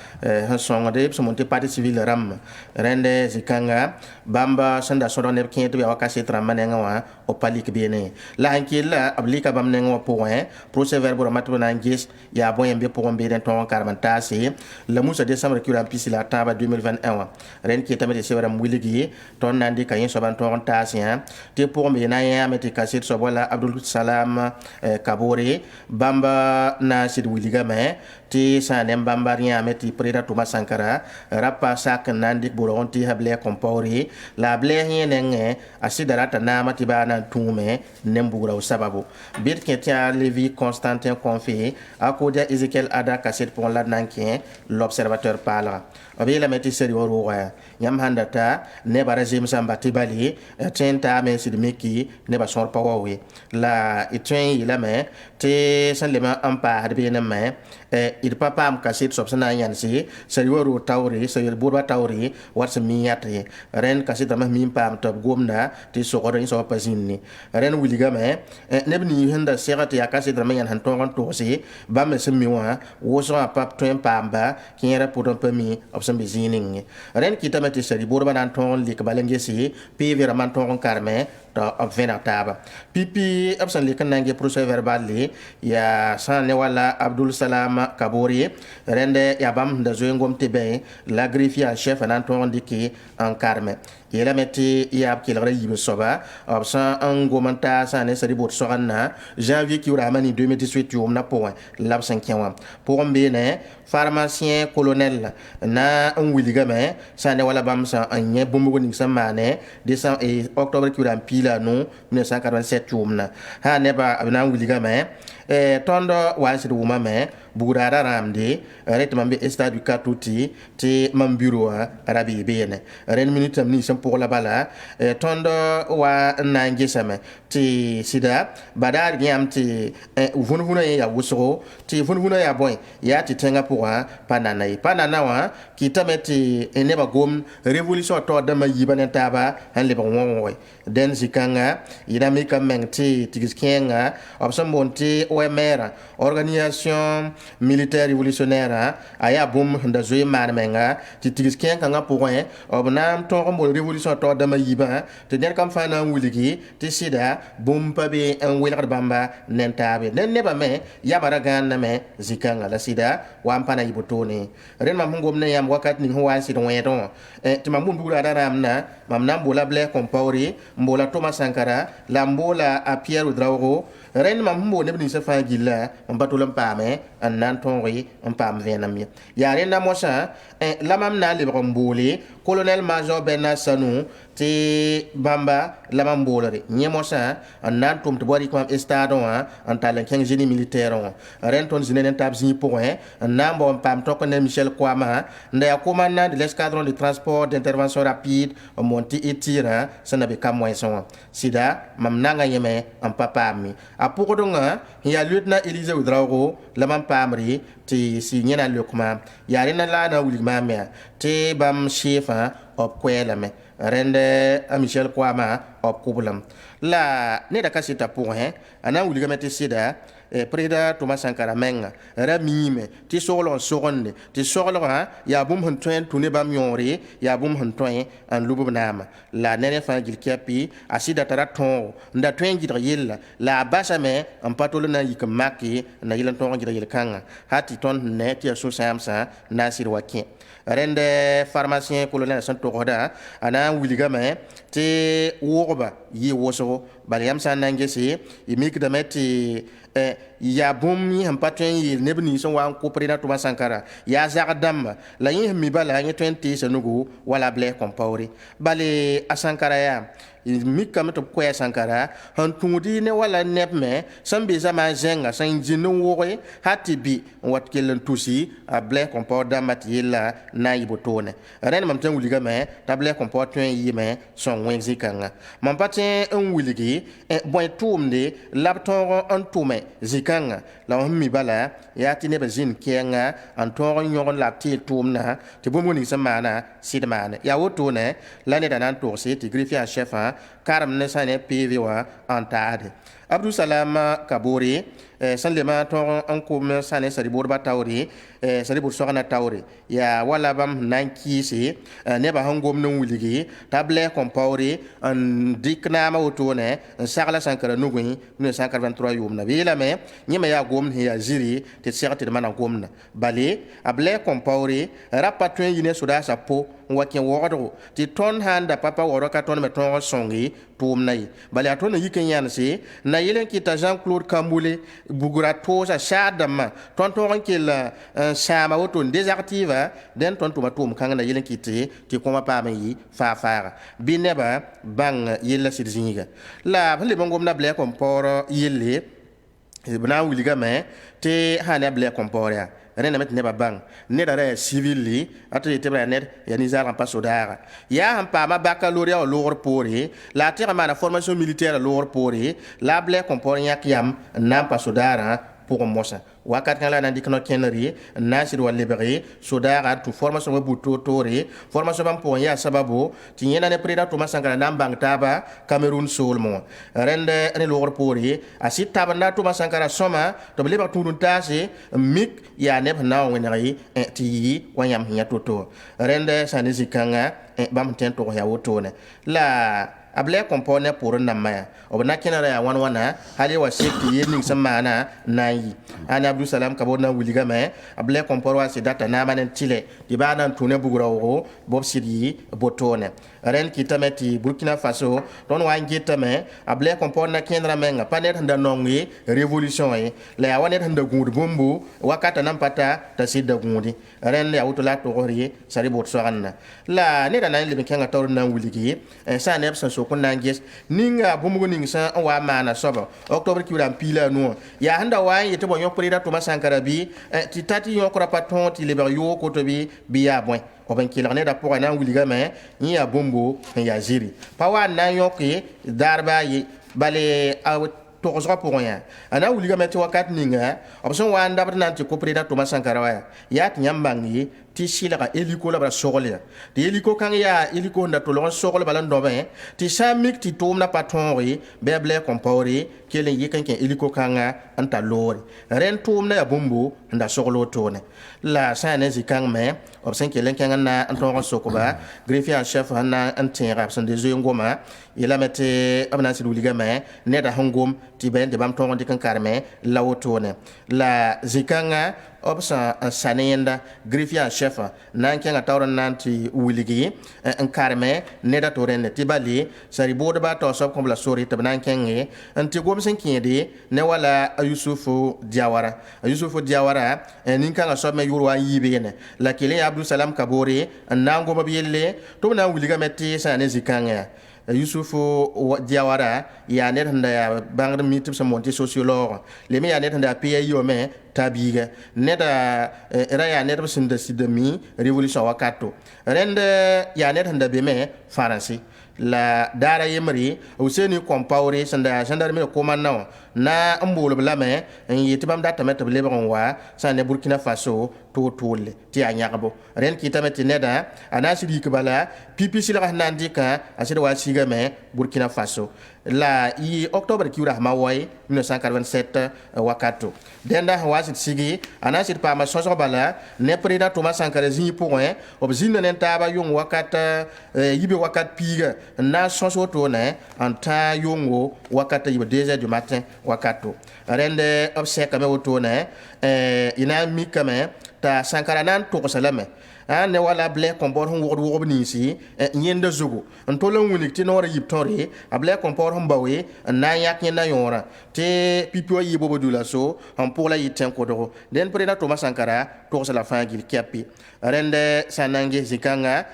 son de monter partie civile ram rende zikanga bamba sanda soro ne kin to wakase tramba nenga o palik biene la hankila ablika bam nenga point procès verbal matbo na ngis ya boyen be pour be den ton karmantasi le musa décembre qui la pisi la taba 2021 ren ki tamete sewara mwiligi ton nandi kayen so ban ton tasien te pour be na ya meti kasit so bola Abdul Salam Kabore bamba na sid wiliga me ti sa nem bambaria meti preda Thomas Sankara rapa sak nandi boronti hable kompori la ble hinenge asidarata na matiba na tume nembura sababu bit ketia Levi Constantin confié à Kodia Ezekiel Ada Kasset pour la nankin l'observateur parle abi la meti seri woro nyam handata ne barazim samba tibali tenta men sid meki ne ba sor pawawe la itwen ila me te san lema ampa harbe na me il papa am kasit sobsana yansi seri woro tawri seri burba tawri wats miyate ren kasit ma mim pam top gomna ti sokoro so pasinni ren wiliga me nebni handa serati akasit ma yan hanton to si ba me semiwa wo so pap twen pamba kinera pour pami option bizining ren kitamati seri burba nan ton lik balengesi pi veraman ton karme to vena taba pipi option lik nange procès verbal li ya san ne wala Abdul Salam Kabori rende ya bam da zoengom tebe la greffier chef nan ton diki en karme yela meti ya kilra yibe soba option en gomanta sa ne seri bot soranna janvier ki ura mani 2018 yom na point lab 5 pour mbene pharmacien colonel na un wiligame sa ne wala bam sa anye bombo ni samane décembre et octobre ki ura pila no 1947 yom na ha ne ba na wiligame tondo wansi do mame burara ramde retman be stade du katouti ti mam bureau arabi bene ren minute ni sem pour la bala tondo wa nangi sama ti sida badar yam ti vunvuna ya wusro ti vunvuna ya boy ya ti tenga pour panana wa ki tameti eneba gom révolution to dama yibane taba han le bon woy den zikanga yidami kam mengti tigiskenga option monti OMR organisation militaire révolutionnaire aya bom nda zoe marmenga ti tigisken kanga point obnam to mo révolution to dama yiba te den kam fana wuligi ti sida bom pabe en welgar bamba nentabe nen neba me yabara ganna me zikanga la sida wampana yibotoni ren mam ngom ne yam wakat ni ho wansi don wedo ti mam bum dura ramna mam nam bola ble compaori mbola Thomas Sankara la mbola a Pierre Ouedraogo ren mam mbo ne bni se fa gilla mbatolam pame an nan tonri pam venam ya ren na mosa la mam na le bromboli colonel major Bernard Sanou ti bamba la man bolare nye mosa an nan tum to bori kom estado an talen ken génie militaire ren ton zine nen tab zi pour an nan bon pam to ko ne Michel Kwama nda ya commandant de l'escadron de transport d'intervention rapide monti etira sana be kam moyen son sida mam nanga yeme an papa mi a pour donga ya lieutenant Élisée Ouedraogo la man pamri ti si nyena lokma ya rena la na wulima me ti bam chef op kwela me rende a Michel Kwama op kubulam la ne da kasita pour ana wuliga mete sida preda Thomas Sankara menga ramime ti solo sogonde ti solo ya bum hun twen tune bam yore ya bum hun twen an lubu nama la nene fa gil kapi asida tara ton nda twen gidra yilla la basame an patolo na yik maki na yilan ton gidra yil kanga hati ton ne ti so samsa nasir wakin rende pharmacien colonel santo roda ana wuliga me ti woba yi woso baliam san nangesi imik da meti ya bumi han patwen yil nebni son wa ko prena Thomas Sankara ya zagdam la yin mi bala yin 20 sanugo wala ble compauri bale asankara ya mi kam to ko Sankara han tungudi ne wala nepme sambe zama zenga san jinu wowe hatibi wat kelen tusi a ble compaur damat yilla na yibotone ren mam tan wuliga me ta ble compaur twen yime son wenzi kanga mam patin un wuligi boy tumde lapton an tume zikanga la mi bala ya tine bazin kenga an ton nyon la ti tumna te bomoni samana sidmane ya wotone la ne danan to se ti grifia chef karam ne sane PV wa antade Abdou Salam Kabori sanlema ton an kum sane sari borba tawri sari bor sogana tawri ya wala bam nankisi ne ba hangom no wuligi table compawri an dikna ma wotone sagla Sankara nugui 1923 yum na bila me nyima ya gom ya jiri te serti de mana gomna bale able compawri rapatwen yine suda sapo wakin wodo ti ton handa papa woro ka ton me ton songi tum nay bale aton yiken yanse na yelen kita Jean-Claude Kamboulé bugura tosa shadama ton ton kel sama woto désactive den ton tuma tum kanga na yelen kiti ti koma pa mai fa fara bineba bang yella sidzinga la le bangom na ble komporo yelle bna wuliga me te hana ble komporia rena met neba bang ne dara civili ati te bra net ya ni zara pa sodara ya han pa ma baccalauréat au lour pori la terre ma formation militaire lour pori la ble komporia kiam na pa sodara pour mosa wakat kala nan dikno kenri nasir wal libéré sodara tu formation buto tori formation bam pour ya sababu ti yena ne preda Thomas Sankara nan bang taba Cameroun solmo rende ne lour pori asit taba na Thomas Sankara soma to liba tudun tasi mik ya neb na wenari ti wanyam hiya toto rende sanizikanga bam tento ya wotone la able compone pour namaya obna kenara ya wana hali wa sekti yening samana nayi ana Abdou Salam Kabona wuliga me able compore wa sidata na manen tile di banan tune bugurawo bob sidi botone ren kitameti Burkina Faso don wa ngitame able compone na kenra menga panet nda nongi revolution yi la ya wanet nda gud bombu wakata nampata ta sidda gundi ren ya wutula to gori sari bot soranna la ne da nan libe kenga tawr na wuligi sa ne absan so kun nanges ninga bumugo ning sa wa mana soba octobre ki ram pila no ya handa wa yete bo yok preda Thomas Sankara bi ti tati yok rapaton ti liber yo ko to bi ya bon o ben kilerne da pour na wuliga me ni ya bombo ya jiri pa wa na yoki darba yi bale togosra pour rien ana wuliga me ti wakat ninga option wa ndabata nan ti ko preda Thomas Sankara wa ya nyambangi ti silaka eliko la bara sogole ti eliko kan ya eliko nda to lon sogole balan dobe ti samik ti tomna patonri beble compori kelen yikan ken eliko kanga anta lori ren tomna ya bombo nda sogolo tone la sane zikang me obsen kelen kan na anton sokoba greffier en chef na antin rap san de ngoma ila mete abna sidu liga me ne da hangom ti ben de bam ton de kan karme la wotone la zikanga obsa sanenda grifia chef nan kenga tawran nanti wiligi en karme neda torenne tibali sari bodo ba to sob kom la sori tabnan kenge anti gomsen kindi ne wala Yusufu Diawara ninka nga sob me yurwa yibene la kile Abdul Salam Kabore nango mabiyele to na wiliga metti sa ne zikanga Yusufu Diawara ya net handa ya bangr mitib sa monti sociologue le me ya net handa PA yome tabiga neda era ya net sinda sidami revolution wakato rende ya net handa be me faransi la dara yemri useni compaure sanda gendarmerie commandant na mbolo blame en yitibam data met lebron wa sane Burkina Faso to tolle ti anyagbo ren kitameti neda anasiri kbala pipi sila nandika asiri wa sigame Burkina Faso la i octobre kiura mawai 1987 wakato denda wasit sigi anasir pa ma soso bala ne président Thomas Sankara zi point obzine nen taba yung wakata yibe wakat piga na soso to ne anta yongo wakata yibe 2h du matin wakato rende obseka me woto ne ina mikame ta Sankara nan to salame ne wala ble kompor hon wogo ni si nyenda zugo ntolo wunik ti no yip tori able kompor hon bawe na yak nyenda yora te pipo yibo bodula so en pour la yiten ko do den président Thomas Sankara to sala fangil kapi rende sanange zikanga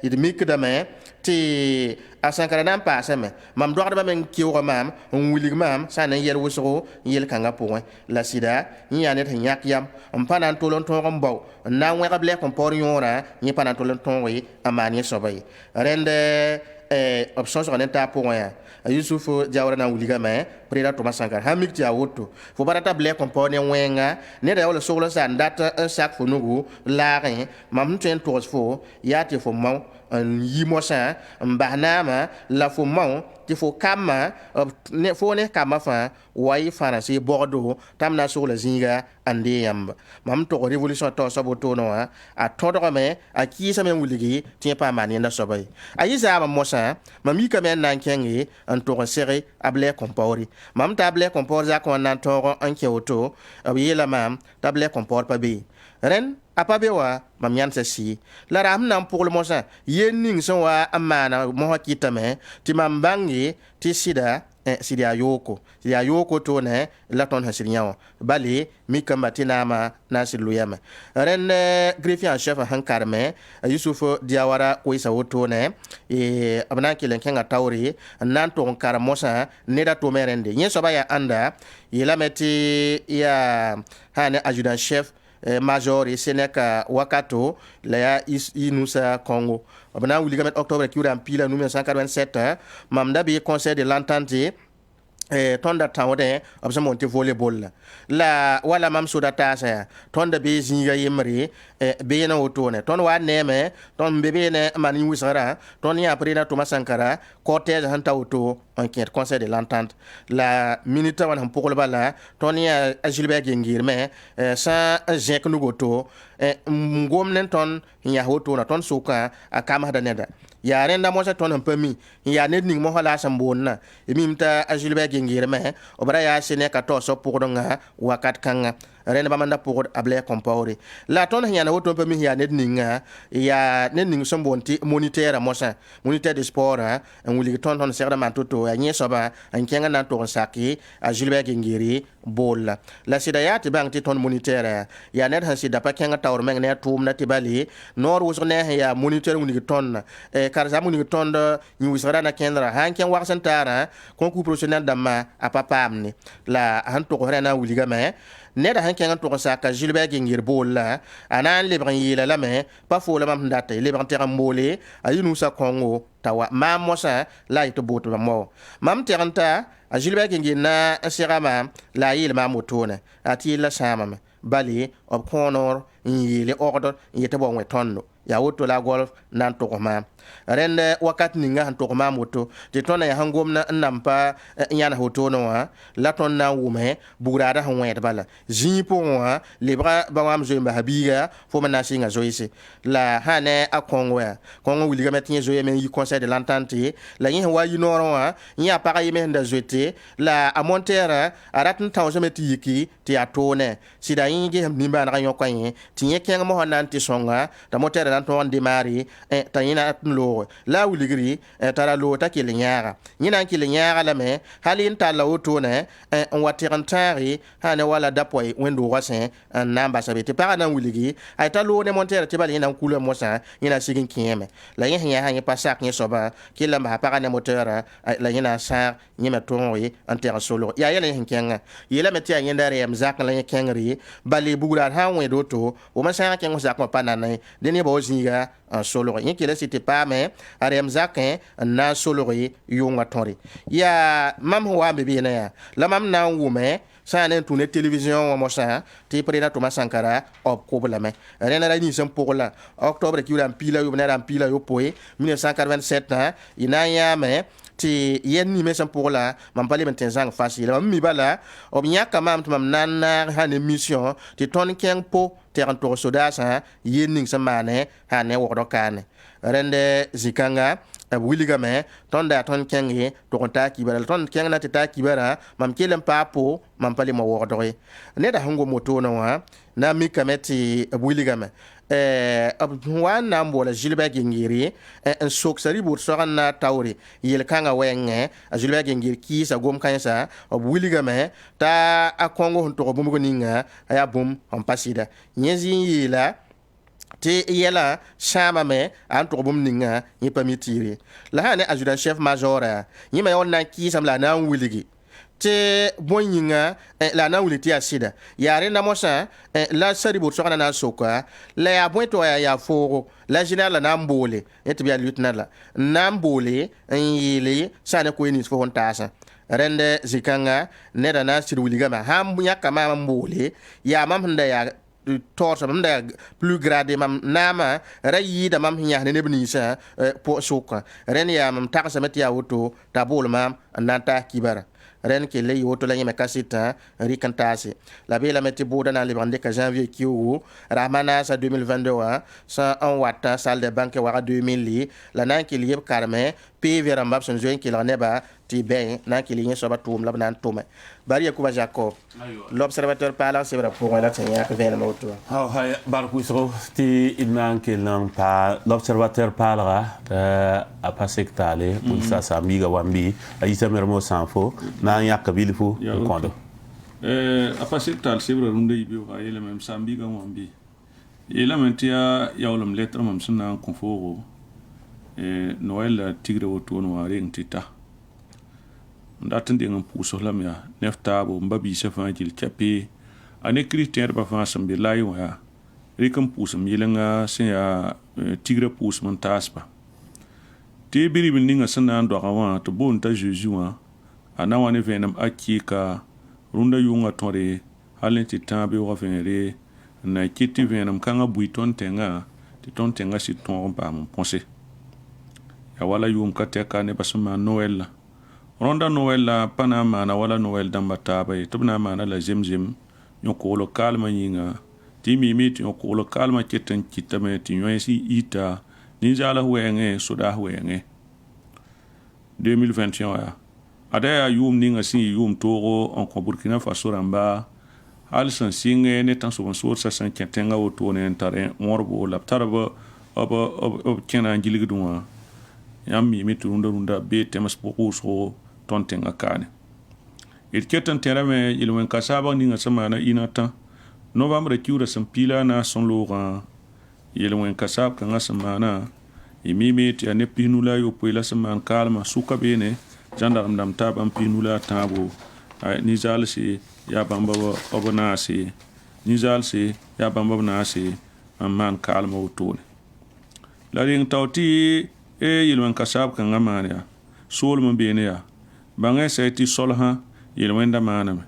idmik dame ti Sankara nan pasame mam doar ba men kiwo mam wilig mam sanan yer wusro yel kanga point la sida nyane tan yak yam panan tolon ton baw na wega ble kompor yora ni panan tolon ton wi amani sobay rende option sur neta point Yusufu Diawara na wuliga me président Thomas Sankara hamik ti awoto fo barata ble kompor ne wenga ne da wala soglo san data un sac fo nugu la rien mam ten tos fo yati fo maw yi mosa mbahnama la fo maw ti fo kama ne fo ne kama fa wai faransi bordeaux tamna sur la zinga ande yamba mam to révolution to saboto no a todo me a ki sa men wuligi ti pa mani na sobay ayisa ma mosa mami kamen nan kengi an to sere able compori mam table compor za ko nan to an kewoto yela mam table compor pa be ren apabewa mam yan si la ram nan pour le mosa yen ning so wa amana mo hakitame ti mam bangi ti sida sidia yoko to ne la ton hasiriyawo bali mi kambati nama nasir luyama ren greffier chef hankarme Yusuf Diawara ko isa woto ne abna kilen kenga tawri nan to karamosa ne da to merende nyen so ba ya anda yela meti ya hane adjudant chef major et Sénéca wakato la ya inusa Congo abana wuliga met octobre ki uram pila 1987 mamda bi conseil de l'entente tonda tawde obsa monte volleyball la wala mam soda tasa tonda be zinga yemri be na otone ton wa neme ton bebe ne mani wisara ton ya président Thomas Sankara cortège hanta auto en conseil de l'entente la minute wan pour le bala ton ya Gilbert Gengir mais sans jek nugoto ngomnen ton ya hoto na ton suka akama da neda ya renda mo sa ton un peu mi ya ned ning mo hala sambonna mimta Gilbert Gengir mais obra ya Sénéca to so pour nga wakat kanga renda bamanda pour able compori la ton ya na hoto un peu mi ya ned ning sombonti moniteur mosa moniteur de sport en wuli ton serda mantoto ya nyesoba en kenga na to saki Gilbert Gengiri bol la sidayati bang ti ton moniteur ya net hasida pa kenga tawr meng ne tum na tibali nor wusne ya moniteur wuni ton karza muni ton ni wisara na kendra han ken waksan tara concours professionnel dama apapa amni la han to rena wuli ga me ne da han ken to saka Gilbert Gengir bol la anan le bran yila la me pa fo la mam date le bran terra mbolé ayinu sa Congo tawa mam mosa la ito boto mo mam teranta Gilbert Gengir na sirama la yil ma motone ati la sama bali ob konor yile order yete bon wetondo ya woto la golf nan to ma rende wakat ninga han to ma moto te ton ya hangom na nampa yana hoto no wa la ton na wume burada han wet bala jipo wa lebra bawam zo mba habiga fo mana singa zoise la hane a kongo wiliga metin zo yemen yi conseil de l'entente la yin wa yi noro wa yin para yemen da zote la a montera aratn tawse meti yiki ti atone sida yin ge nimba na yo kwanye ti yeken mo hanan ti songa ta montera nan ton demari ta yina atlo la wiligri tara lo ta kilinyara yina kilinyara la me halin ta la otone on watirantari hane wala dapoy wendo wasen namba sabete para nan wiligi ay ta lo ne montera ti bali nan kulo mosa yina sigin kiyeme la yin ya hanye pasak ni soba kila ma para ne montera la yina sa nyima tonwi antera solo ya yele hin kenga yele meti ya yenda re mzak la kengri bali bugura ha wedo to o ma sa kengo zak ma panana deni bo zinga solo yin kile site pa me are mzak na solo yonga tori ya mam wa bebe na ya la mam na wume sa ne tune télévision wa mosa ti prena to masankara op ko bla me rena ra ni sem pola octobre ki ram pila yo na ram pila yo poe 1987 ina ya me ti yen ni mesam pola mam pale men tenzang facile mam mi bala ob nyaka mam mam nan ha ne mission ti ton ken po terrain to sodasa yen ning samane ha ne wo kane rende zikanga wiliga me ton da ton kengi to konta kibara ton kenga na ta kibara mam kelem papo mam pale mo wordore ne da hango moto na wa na mi kameti wiliga me wan na mbola Gilbert Gengiri en soksari bur soran na tawri yel kanga wenge Gilbert Gengiri ki sa gom kansa wiliga me ta a Congo to bumugo ninga aya bum on pasida nyezi yila te yela shama me an to bum ninga ni pamitiri la hane adjudant chef major ni me on na ki sam la na wiligi te bonyinga la na wuliti asida yare na mosa la sari bur sokana na soka la ya boito ya foro la general na mbole et bien lieutenant la na mbole yele sana ko ni fo hontasa rende zikanga ne da na sir wuliga ma ham nyaka ma mbole ya mam handa ya torsa mam da plus grade mam nama rayi da mam hinya ne bnisa po soka ren ya mam taksa metia woto tabul mam nanta kibara ren ke le yoto la yeme kasita rikantasi la bela meti boda na librande ka janvier kiou rahmana sa 2022 sa en wata salle de banque wara 2000 li la nan ke lieb karme pe vera mbab son join ke la neba ti ben nan ke ligne so batum la nan tome bari ko Jacob l'observateur parlant c'est vrai pour la tenya que vient moto hay barku so ti inan ke nan pa l'observateur parlera a passé tale pour ça sa amiga wambi ayisa mermo sanfo na yak bilifu kondo a passé tale c'est vrai runde yibi wa ele même sambiga wambi ela mentia yawlam lettre mam sunna konforo Noël tigre woto no are ngtita ndatin de ngam puso lamya nefta bo mbabi sefa jil chapi ane christian ba fa sambi layi wa rikam pusum yelenga se ya tigre pus man taspa te biri bin ninga sana ndo gawa to bon ta jesu wa ana wane venam akika runda yunga tore halin ti tabe wa venere na kiti venam kanga buiton tenga ti ton tenga si ton ba mon pensé ya wala yum kateka ne basuma Noël ronda Noël la panama na wala Noël damba tabe tubna mana la jemjem nyoko lo kalma yinga ti mimiti nyoko lo kalma keten kitame ti nyoisi ita ninjala wenge soda wenge 2021 ya adaya yum ninga si yum toro en Burkina Faso ramba hal san singe ne tan so so sa san kentenga woto ne tare morbo la tarba obo kena ngiligduma yammi mitu runda be temas pokuso tontenga kane it ketan terame ilwen kasaba ninga samana inata novembre kiura sampila na son lora ilwen kasab kanga samana imimiti ane pinula yo poila saman kalma suka bene jandaram dam tabam pinula tabo nizalsi ya bamba obonasi nizalsi ya bamba nasi amman kalma wotone la ring tawti yilwen kasab kanga mania sol mo bene ya bangai seti solha yilwen da manam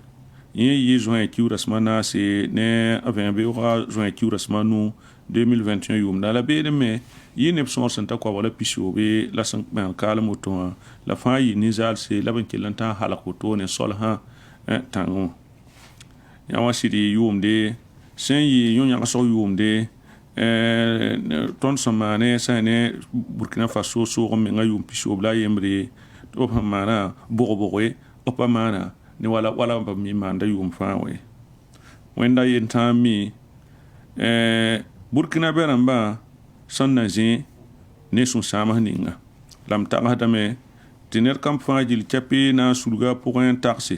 yi joint kiuras manasi ne aven be joint kiuras manu 2021 yʋʋmda la beedme yɩ neb sõor sẽn ta koabg la pisoobe la sẽn maan kaalem woto wã la fãa yɩ ninzaalse la b n kell n tã n halg wotone solsã tãng wã yã wã sɩd yɩ yʋʋmde sẽn yɩ yõ-yãgsg yʋʋmde tõnd sẽn maane sã ne Burkina Faso soog n menga yʋʋm pisoob la a yembre tɩ b sẽn maana bʋg-bʋge b pa maana ne wala b mi maanda yʋʋm fãa we wẽnda yen tã n mi Burkina bɛ rãmbã sẽn na zẽ ne sũ-sãams ninga la m tagsdame tɩ ned kam fãa gill kɛpɩ na n sulga pʋgẽ n tagse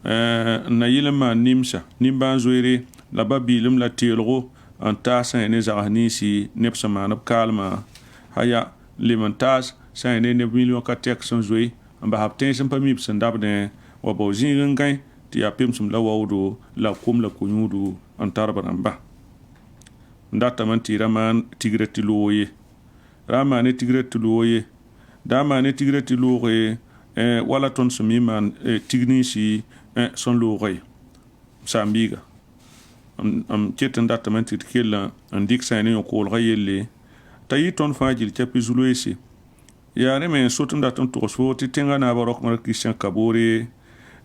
n na yɩl n maan nimsa nimbãan-zoeere la ba-biilem la teelgo n taas sã ne zags ninsi neb sẽn maan b kaalmã haya lem n taas sã ne neb miliyõ ka tɛk sẽn zoe n basb tẽes n pa mi b sẽn dabdẽ wa bao zĩig n gãe tɩ yaa pemsem la waoodo la kom la ko-yũudu n tarb rãmba n datame n tɩ ra maan tigrã tɩ loog ye ra n maane tigrã tɩ loog ye daa maane tigrã tɩ loog ye wala tõnd sẽn mi maan tig ninsi sẽn loog ye saam-biiga m ket n datame n tɩ d kell n dɩk sã ne yõ-koolgã yelle t'a yɩ tõnd fãa gill kɛpɩ zu-loeese yaa rẽ me n sot n dat n togs fo tɩ tẽngã naabã rokmr Christian Kaboore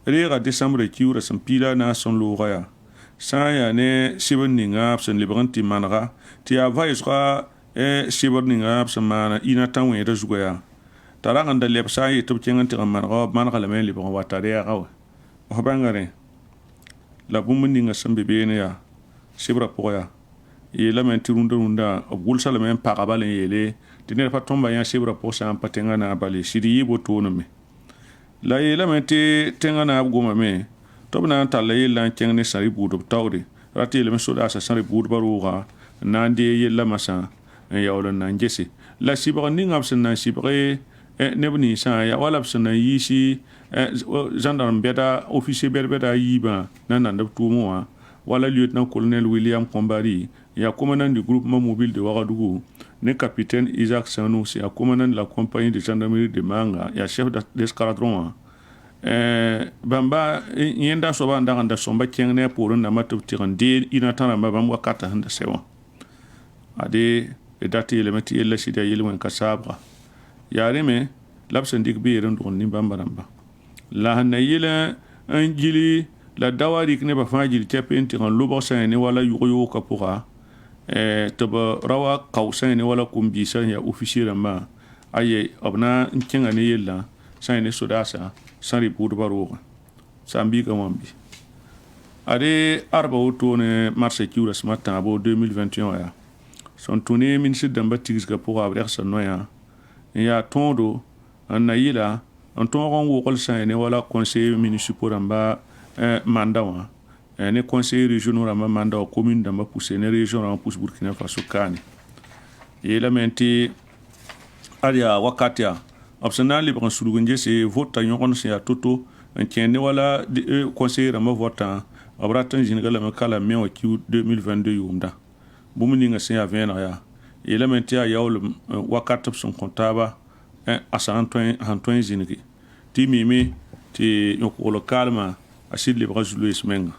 reega décembre kiuurã sẽn piila a naas sẽn loogã yaa sã n yaa ne sɩbr ninga b sẽn lebg n tɩ manega tɩ yaa vaɩsga sɩbr ninga b sẽn maana ina tã wẽedã zugã yaa t'a rag n da lɛb sã n yet b kẽng n tɩg n manega b manega lame n lebg n wata rɛɛga we f bãnga rẽ la bũmb ninga sẽn be beene yaa sɩbrã pʋgã yaa yeelame tɩ rũndã b gʋlsa lame n pagã bal n yeele tɩ ned pa tõmba yã sɩbrã pʋg sã n pa tẽngã naab bale sɩd yɩ wotoone me la yeelame tɩ tẽngã naab gomame tɩ b na n tall yella n kẽng ne sãri buudb taoore ra tɩ yeelame sodaasã sãri buudbã roogã n na n dee yella masã n yaool n na n gese la sɩbg ninga b sẽn na n sɩbge neb ninsã ya wala b sẽn na n yiisi gendarme bɛda officier bɛd-bɛda a yiibã na n nand b tʋʋmẽ wã wala lieutenant colonel William Kombari ya commandant du groupement mobile de Ouagadougou ne capitaine Isaac Sanoussi ya commandant de la compagnie de gendarmerie de Manga ya chef d'escadron bãmba yẽnda soaba n dag n da sõmba kẽng ne a poorẽ nama tɩ b tɩg n deel ina tã rãmba bãmb wakata sẽn da sɛ wã ade d dat yeelame tɩ yella sɩd yaa yel-wẽn-ka saabga yaa rẽme la b sẽn dɩk beer n dʋg nin-bãmba rãmba la sẽn na yɩl n gili la dawa rɩk nebã fãa gill kɛpẽ n tɩg n lobg sã ne wala yʋg-yoogã pʋga tɩ b ra wa kao sã ne wala kom-biisã n yaa officier rãmbã aye b na n kẽnga ne yellã sã ne sodaasã sã rɩ buudbã roogẽ saam-biigã wãn bɩ ade arba wotone marsa kiuurã sẽn ma tãabo 2021 wã yaa sẽn tũ ne minisr dãmbã tigsgã pʋga b regsã noyã n yaa tõodo n na yɩla n tõog n wogl sã ne wala conseil municipal rãmba manda wã ne conseil régional rãmbã manda wã commune dãmbã pʋse ne région rãmbã pʋs Burkina Faso kaane yeelame tɩ ad yaa wakat yaa b sẽn na n lebg n sulg n gese vota yõgn sẽn yaa to-to n kẽ ne wala conseil rãmbã votã b rat n zĩnga lame kala me wã kiu 2022 yʋʋmdã bũmb ninga sẽn yaa vẽeneg yaa yeelame tɩ yaa yaoolem wakat b sẽn kõ taaba a sãn tõe n zĩnge tɩ miime tɩ yõ-koglg kaalmã a sɩd lebga zu-loees menga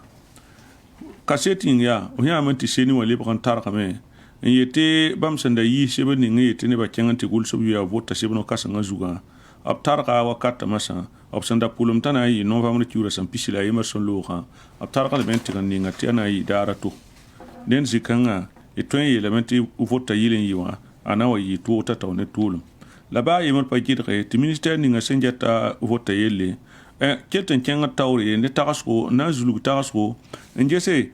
kaset yĩng yaa f yãame tɩ seni wã lebg n targame n yetɩ bãmb sẽn da yiis sebr ning n yetɩ nebã kẽng n tɩ gʋlsb yaa vota sebr kãsengã zugã b targa wakata masã b sẽn da pʋlem t'a na n yɩ novembre kiuurã sẽn pisi la a yembr sẽn loogã b targlame n tɩg n ninga tɩ a na n yɩ daara to dẽnd zĩ-kãngã y tõe n yeelame tɩ vota yɩl n yɩ wã a na wa yɩ toog t'a tao ne toolem la baa yembr pa gɩdge tɩ ministɛr ninga sẽn gɛta vota yelle ket n kẽng taoore ne tagsgo na n zulg tagsgo n gese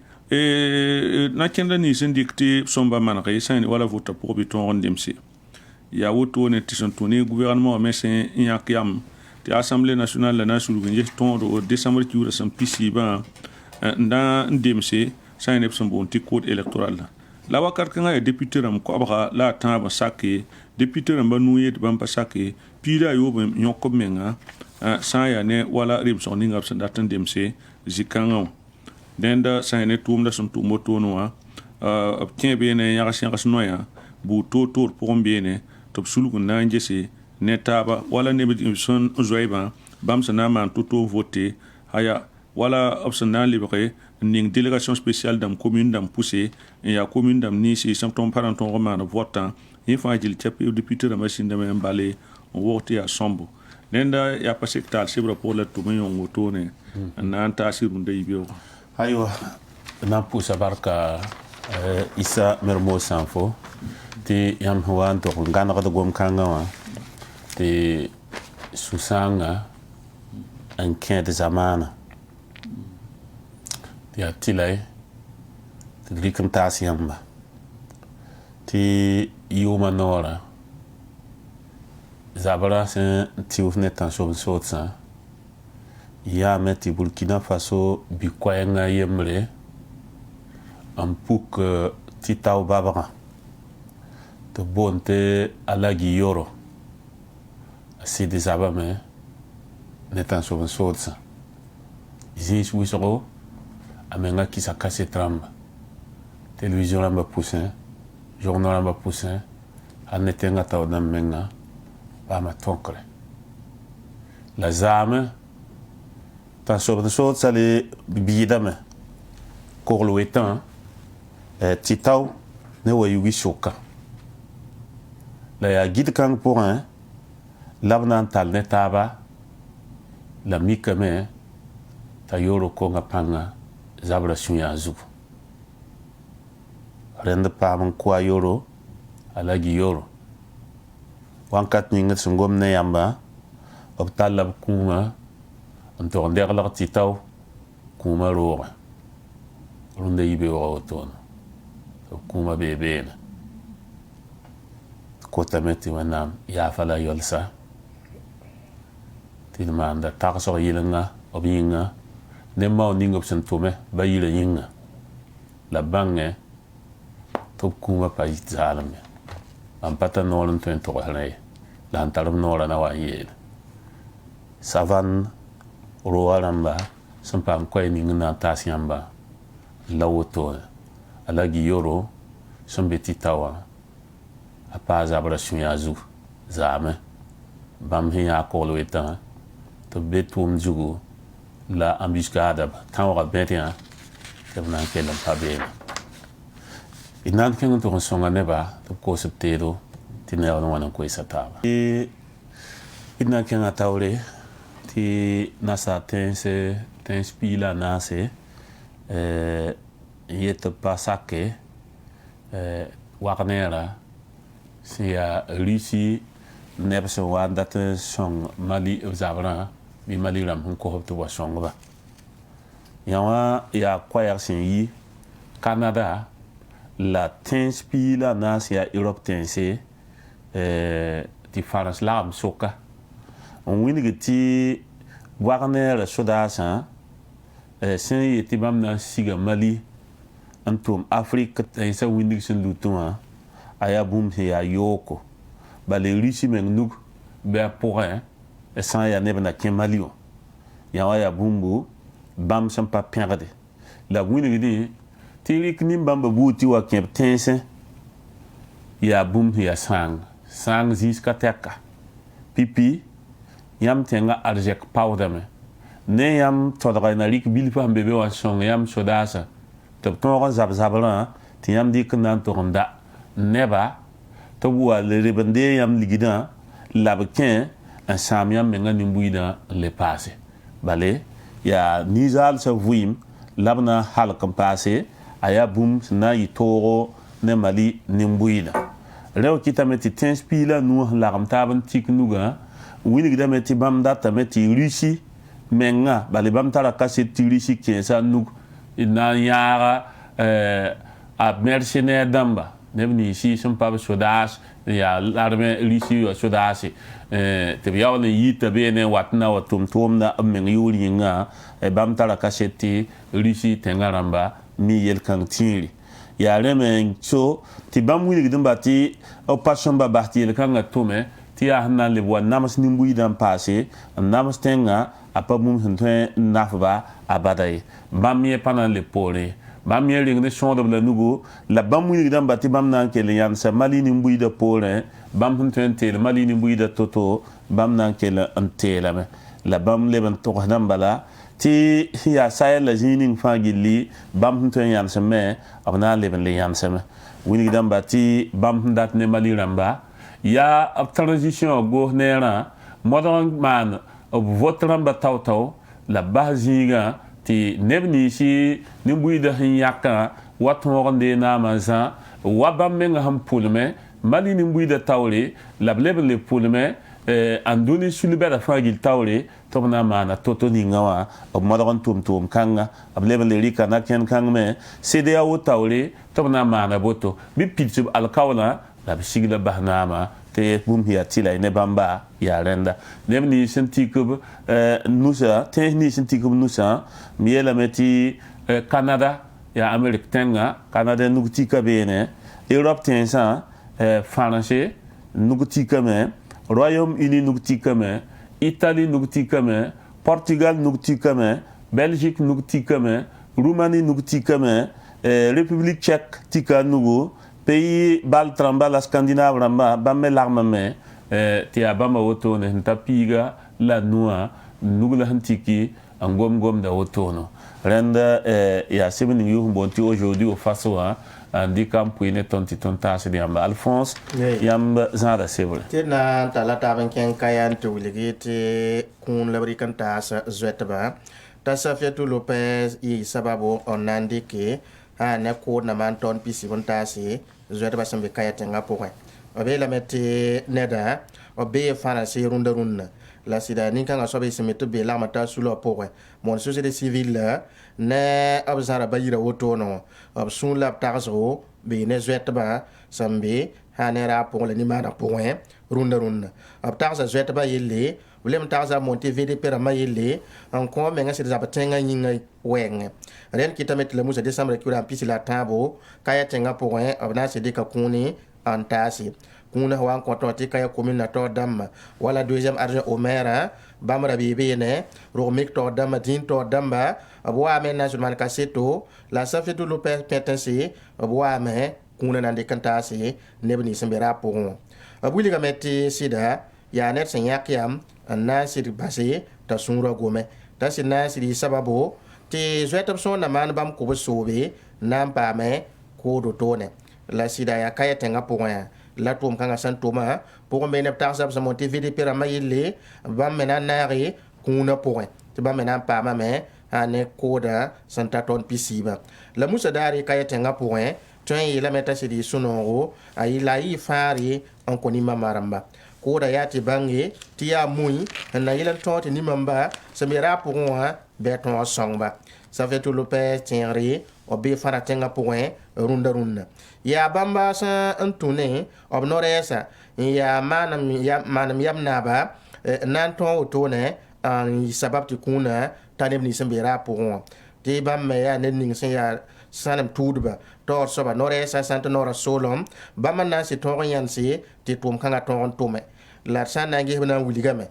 na kẽnda nins n dɩk tɩ sõmba manege sã ne wala vota pʋg bɩ tõog n demse yaa wotone tɩ sẽn tũ ne gouvernement wã me sẽn yãk yam tɩ assemblée nationale la na n sulg n ges tõodo décembre kiuurã sẽn pis-yɩɩbã n da n demse sã neb sẽn boond tɩ code électoral la wakat kãngã yaa député rãmb koabga la a tãabã sake député rãmbã nu yet bãmb pa sake piirã a yoob n yõk b menga sã n yaa ne wala remsg ninga b sẽn dat n demse zĩ-kãngã wã dẽnd sã ne tʋʋmda sẽn tʋʋm wotone wã b kẽ beene yãgs noyã buud toor pʋgẽ beene tɩ b sulg n na n gese ne taaba wala neb sẽn zoɛɛbã bãmb sẽn na n maan to-to n vote aya wala obsana libre ning délégation spéciale dam commune dam poussé et ya commune dam ni si symptôme parenton romane votant il faut agil chap député de machine de embalé wote ya sombo nenda ya passé tal sibra pour la tout yon wotone nanta sirunde ibio aywa na poussa barka isa mermo sanfo ti yam wan to ngana ko gom kanga wa ti susanga en ken de zamana ti atilai ti rikam tas yamba ti yuma nora zabara sen ti ufne tan sotsa ya meti Burkina Faso bi kwayenga yemre ampuk titau babara to bonte alagi yoro asi de zabame netan sotsa izis wisoro amenga kisa kase tramba télévision lamba poussin journal lamba poussin anetenga taw na menga ba ma tonkre la zame tan sotsa le bidame korlo etan titau ne wayu shoka la ya guide kang pour un labnan tal ne taba la mikame ta yoro ko nga panga zabra sunya zu rende pam ko yoro alagi yoro wankat ninga sungom ne yamba optal lab kuma anto nder la titau kuma roa runde yibe o ton kuma bebe ko tameti wanam ya fala yolsa tilmanda takso yilanga obinga ne ma ninga opsentome ba yile yinga la bange to kuma pa itzalame am pata nolan to ento halay la antarum nola na wa yele savan roalamba sampam koy ninga na tasyamba lawoto alagi yoro sombeti tawa apa zabra sunyazu zame bam hiya kolo etan to betum jugu la embuscade tawa betia kebna kelam pabena inan kengo to songa neba to ko septero tinel no wana ko isataba inan kenga tawle ti nasa tense tenspila nase yet pasake Wagnera si Russie nebse wan dat song Mali zabra mi Mali ram hun ko to wa song ba yawa ya kwaya sin yi Canada la tenspila nasia Europe tense ti France lam soka on winigi ti Wagnera sodasa sen yeti bam na siga Mali antum Afrique tensa windig sen lutua aya boom ya yoko ba le Russie men nuk be pourrait sans ya nebna ken Mali ya wa ya bumbu bam sem pa perde la windig di tirik nim bamba buti wa ken tensa ya boom ya sang ziska teka pipi yam tenga arjek powder ne yam todra na lik bilfa mbebe wa song yam sodasa to ton zabzabla ti yam dik nan to nda neba to wa le rebende yam ligida labkin un samiam menga nimbuida le passé balé ya nizal sa vuim labna hal kan passé aya bum na yitoro ne Mali nimbuida rew kitameti tenspila nu lagam taban tiknuga winigda meti bam data meti Russie menga bale bam tara kase tirisi kensa nuk ina yara a mercenaire damba nebni si son pa sodas ya l'armée Russie o sodasi te biya ne yita bene watna watum tomna men yuri nga bam tara kase ti Russie tengaramba mi yel kan tiri ya remen so ti bam winigda mbati o passion ba bahti yel kan tome ti ya na le wa namas nimbuyi dan passé namas tenga apa mum hentwe nafba abadai bamye panan le pole bamye ring ne shondo la nugo la bamu dan bati bam nan ke le yan sa Mali ni mbuyi da pole bam hentwe tel Mali ni mbuyi da toto bam nan ke le antela me la bam leben to nan bala ti ya sayel la jining fangili bam to yan seme abna leben le yan seme wini damba ti bam dat ne mali ramba ya ab transition go nera modern man ob votran ba taw la bazinga ti nebni si nimbuida hin yakka watronde na manza wabam menga ham pulme mali nimbuida tawle la leben le pulme anduni sulibera fagil tawle tobna mana toto ningawa ob modern tum kanga ab leben le rika na ken kangme cda o tawle tobna mana boto bi pitsu alkawla la bisigla bahnama te bum hiya tila ne bamba ya renda nemni sentikub nusa tehni sentikub nusa miela meti Canada ya Amerique tenga Canada nugutika bene Europe tensa français nugutika me Royaume-Uni nugutika me Italie nugutika me Portugal nugutika me Belgique nugutika me Roumanie nugutika me République tchèque tika nugu pays bal tramba la Scandinave ramba bamme l'armame ti abama woto ne tapiga la noa nugla hantiki angom da wotono renda ya sebeni yu bonti aujourd'hui au faso andi kampu ine tonti tontas di amba Alphonse yamba zada sebre tena talata ban ken kayan to ligiti kun labrikan tasa zwetba tasa fetu Lopez i sababu onandike ne ko na man ton pisi bontasi zwetba sambe kayatenga poe obe la meti neda obe fana se runda la sida ni kanga sobe se metu be la mata sulo poe mon société civile ne abzara bayira woto no ob sun la tarzo be ne zwetba sambe hanera pour le nimana poe runda ob tarza zwetba yelle William Tarza monte VDP rama yelle en ko menga se zabatenga yinga weng ren kita met le musa décembre ki ram pisi la tabo kaya tenga point abna se de ka kuni antasi kuna wa ko to ti kaya commune na to dam wala deuxième argent au maire bamra bibi ne romik to dam din to damba abwa mena sulman kaseto la safetu lo petensi abwa me kuna na de kantasi nebni sembera pour abuli ga metti sida ya net sen yakyam nasir base ta sunra gome ta sin nasir sababu ti zwetab son na man bam ko sobe nam pa me ko do tone la sida ya kaya tenga point la tum kanga santoma pour me ne ta sab sa monti VDP rama yille bam mena nari kuna point ti bam mena pa ma me ane koda santa ton pisiba la musa dari kaya tenga point ton yila meta sidi sunoro ayi la yi fari on konima maramba koda yati bangi tia mui na yilan tonti ni mamba samira pour moi beton songba ça fait tout le père tienri obe fara tenga point runda ya bamba sa antune obnoresa ya manam yamnaba nan ton otone an sabab ti kuna tanem ni samira pour moi ti bamba ya nen sen ya sanam tudba tor soba noresa santa nora solom bamana si ton yansi ti tum kanga ton tome la sana ngi na wuligame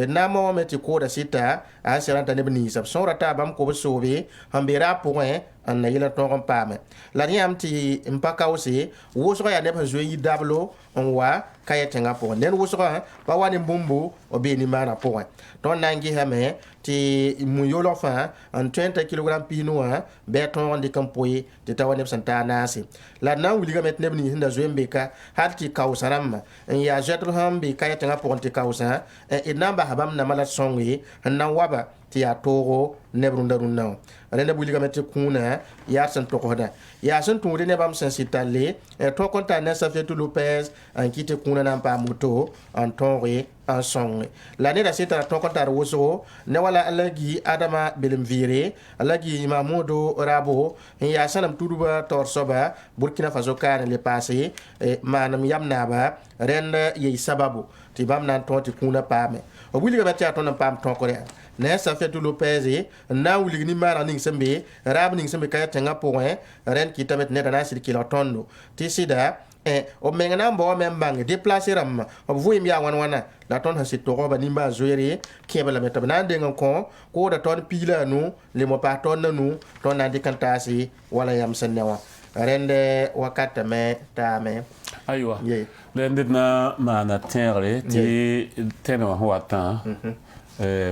na mo meti ko da sita a seranta ne bni sab son rata bam ko sobe hambira point an na yila ton pame la niam ti mpaka osi wo so ya ne ba zo yi dablo on wa kayetenga point nen wo so ba wani mbumbu obe ni mana point ton nangi hame ti mu yolo fa en 20 kg pinoa beton di kampoy ti tawane santana si la na wuligame ne bni hinda zo mbeka har ti kausaram en ya jetro hambi kayetenga point ti kausa e namba habam na mala songi nan waba ti ya togo nebrunda runna rene buliga meti kuna ya san to hoda ya san to ne bam san sitale to konta na sa fetu Lopez en kite kuna na pa moto en tonre en song la ne da sita to konta woso ne wala alagi adama belimvire alagi mamudo rabo ya sanam tuduba torsoba Burkina Faso kan le passé manam yamna ba rende yi sababu ti bam nan to ti kuna pame o buliga meti aton pam to ko ne sa fetu Lopez na wuli ni mara ning sembe rab ning sembe kaya tenga point ren ki tamet ne dana sir kilo tondo ti sida o mengana mbo membang déplacer ram o vuim ya wana la ton ha sito ba nimba zoere kebala metab na de ngon ko da ton pila nu le mo pa ton nu ton na dikantasi wala yam sennewa rende wakata me tame aywa rende na mana tenre ti tenwa wata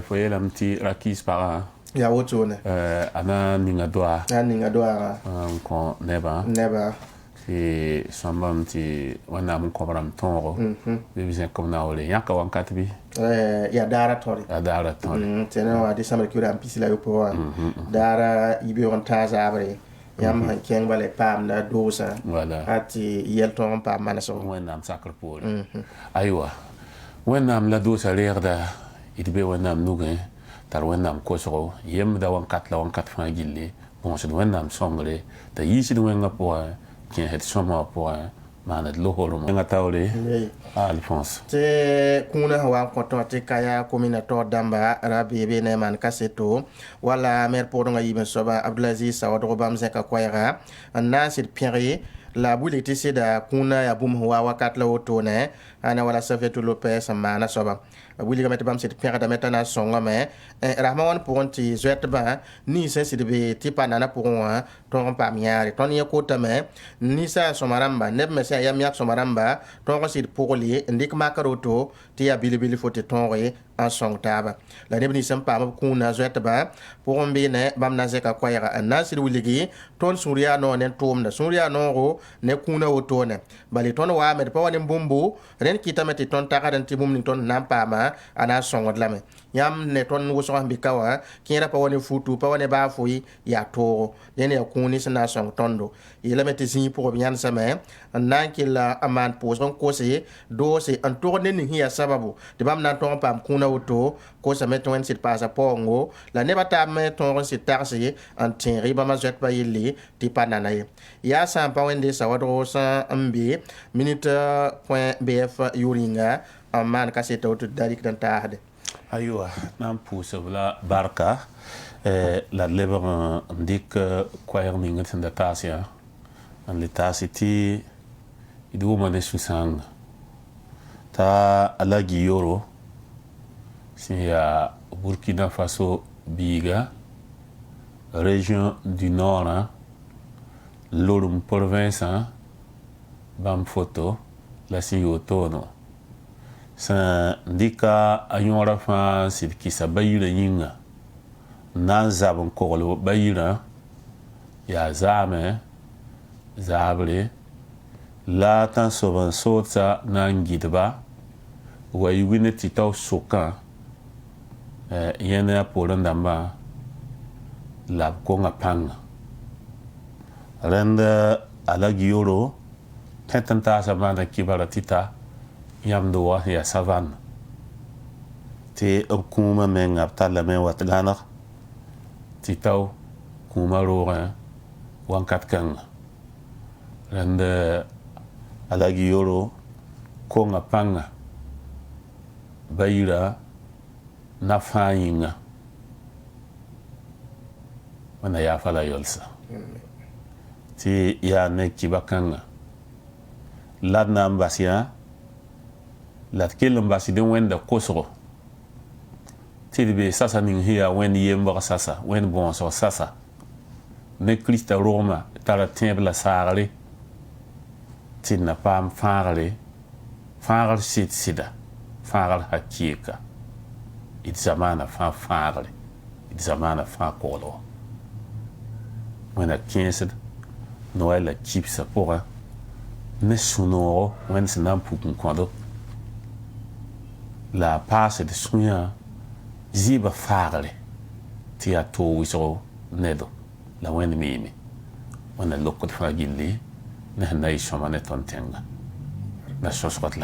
fo yelam tɩ rakis pagã ya wotone a na ninga doa a ninga doaga n kõ nebã tɩ sõmbame tɩ wẽnnaam n kõbrame tõogo bɩ b zẽk b naoore yãka wãnkat bɩ ya daara tõre tɩ ne wã décembre kɩ rãm pis la yopo wã daara yibeoog n tãag zaabre yãmb sẽn kẽng bala paamda doosã a tɩ yɛl tõog n paam manesg wẽnnaam sakr poore aywa wẽnnaam la doosa reegda d be wẽnnaam nugẽ tar wẽnnaam kosgo yembda wãnkat la wãnkat fãa gilli bõosd wẽnnaam sõngre t'a yiisd wẽngã pʋgẽ kẽesd sõma wã pʋgẽ maand loholm wẽngã taoore Alphonse tɩ kũunã sẽn wa n kõ tõog tɩ ka yaa komina taoor dãmba ra beebe ne maan kaseto wala mer pʋgdengã yiib n soaba Abdulaziz saoodgo bãmb zẽka koɛɛga n na n sɩd pẽge la bulik tɩ sɩda kũunã yaa bũmb sẽn wa wakat la wotone ana wala Safetou Lopez n maana soaba wilgame tɩ bãmb sɩd pẽgdame t'a na n sõngame rasma wãn pʋgẽ tɩ zoɛtbã nins n sɩd be tɩ pa nana pʋgẽ wã tõog n paam yãare tõnd yẽ kotame ninsã sõma rãmba neb me sẽn yam yãk sõma rãmba tõog n sɩd pʋgle n dɩk mak roto tɩ yaa bilbili fo tɩ tõoge n sõng taaba la neb nins n paam b kũunã zoɛtbã pʋgẽ beene bãmb na zẽka koɛɛga n na n sɩd wilgi tõnd sũur yaa noog ne tʋʋmda sũur yaa noogo ne kũunã wotone bale tõnd waame d pa wa ne bũmbu rẽnd kɩtame tɩ tõnd tagd n tɩ bũmb ning tõnd na n paama a na n sõngd lame yãmb ne tõnd wʋsg sẽn bɩka wã kẽera pa wa ne futu pa wa ne baafoy yaa toogo dẽnd yaa kũuni sẽn na n sõng tõndo yeelame tɩ zĩig pʋgb yãnsame n na n kell n maan pʋʋsg n kose doose n togd ne ning sẽn yaa sababu tɩ bãmb na n tõg n paam kũunã woto kosame tɩ wẽnd sɩd paasa paoongo la nebã taab me tõog n sɩd tagse n tẽeg bãmba zoɛt pa yelle tɩ pa nana ye yaa sã n pa wẽnde sawadgo sã n be minute point bf yʋʋringa n maan kaseta woto tɩ da rɩkd n taasde aywa na n pʋʋsb la barka la d lebg n dɩk koɛɛg ning d sẽn da taas yã n le taasy tɩ d wʋma ne sũ-sãanga t'a Alagi Yoro sẽn yaa Burkina Faso biiga région du Nord Lorum province bãmb foto la sẽn yoog toono sẽn dɩka a yõorã fãa sɩd kɩsa bayirã yĩnga n na n zab n kogl bayirã yaa zaame zaabre la tãn sob n soodsa na n gɩdba wa yugi ne tɩ tao sʋkã yẽnd a poorẽ dãmbã la b konga pãnga rẽnd Alagi Yoro tẽt n taasa maana kɩbara tɩta yãmd wa sẽn yaa savan tɩ b kũumã menga b tallame n wat gãneg tɩ tao kũumã roogẽ wãnkat kãnga rẽnd Alagi Yoro konga pãnga bayira na fãa yĩnga wẽnna yaafa la yolsa tɩ yaa ne kɩba kãnga la d na n bas yã la d kell n basd n wẽnda kosgo tɩ d be sasa ning sẽn yaa wẽnd yembg sasa wẽnd bõosg sasa ne Krista rogmã tara tẽeb la saagre tɩ d na paam fãagre fãagr sɩd-sɩda fãagr hakɩɩka d zamaana fãa fãagre d zamaana fãa koglgo wẽnna kẽesd noɛl la kibsã pʋgẽ ne sũ-noogo wẽnd sẽn na n puk n kõdo la a paasd sũ-yã zɩɩba faagre tɩ yaa toog wɩsgo nedo la wẽnd meeme wẽnna lokd fãa gilli ne sẽn na yɩ sõma ne tõnd tẽnga na sõsgd la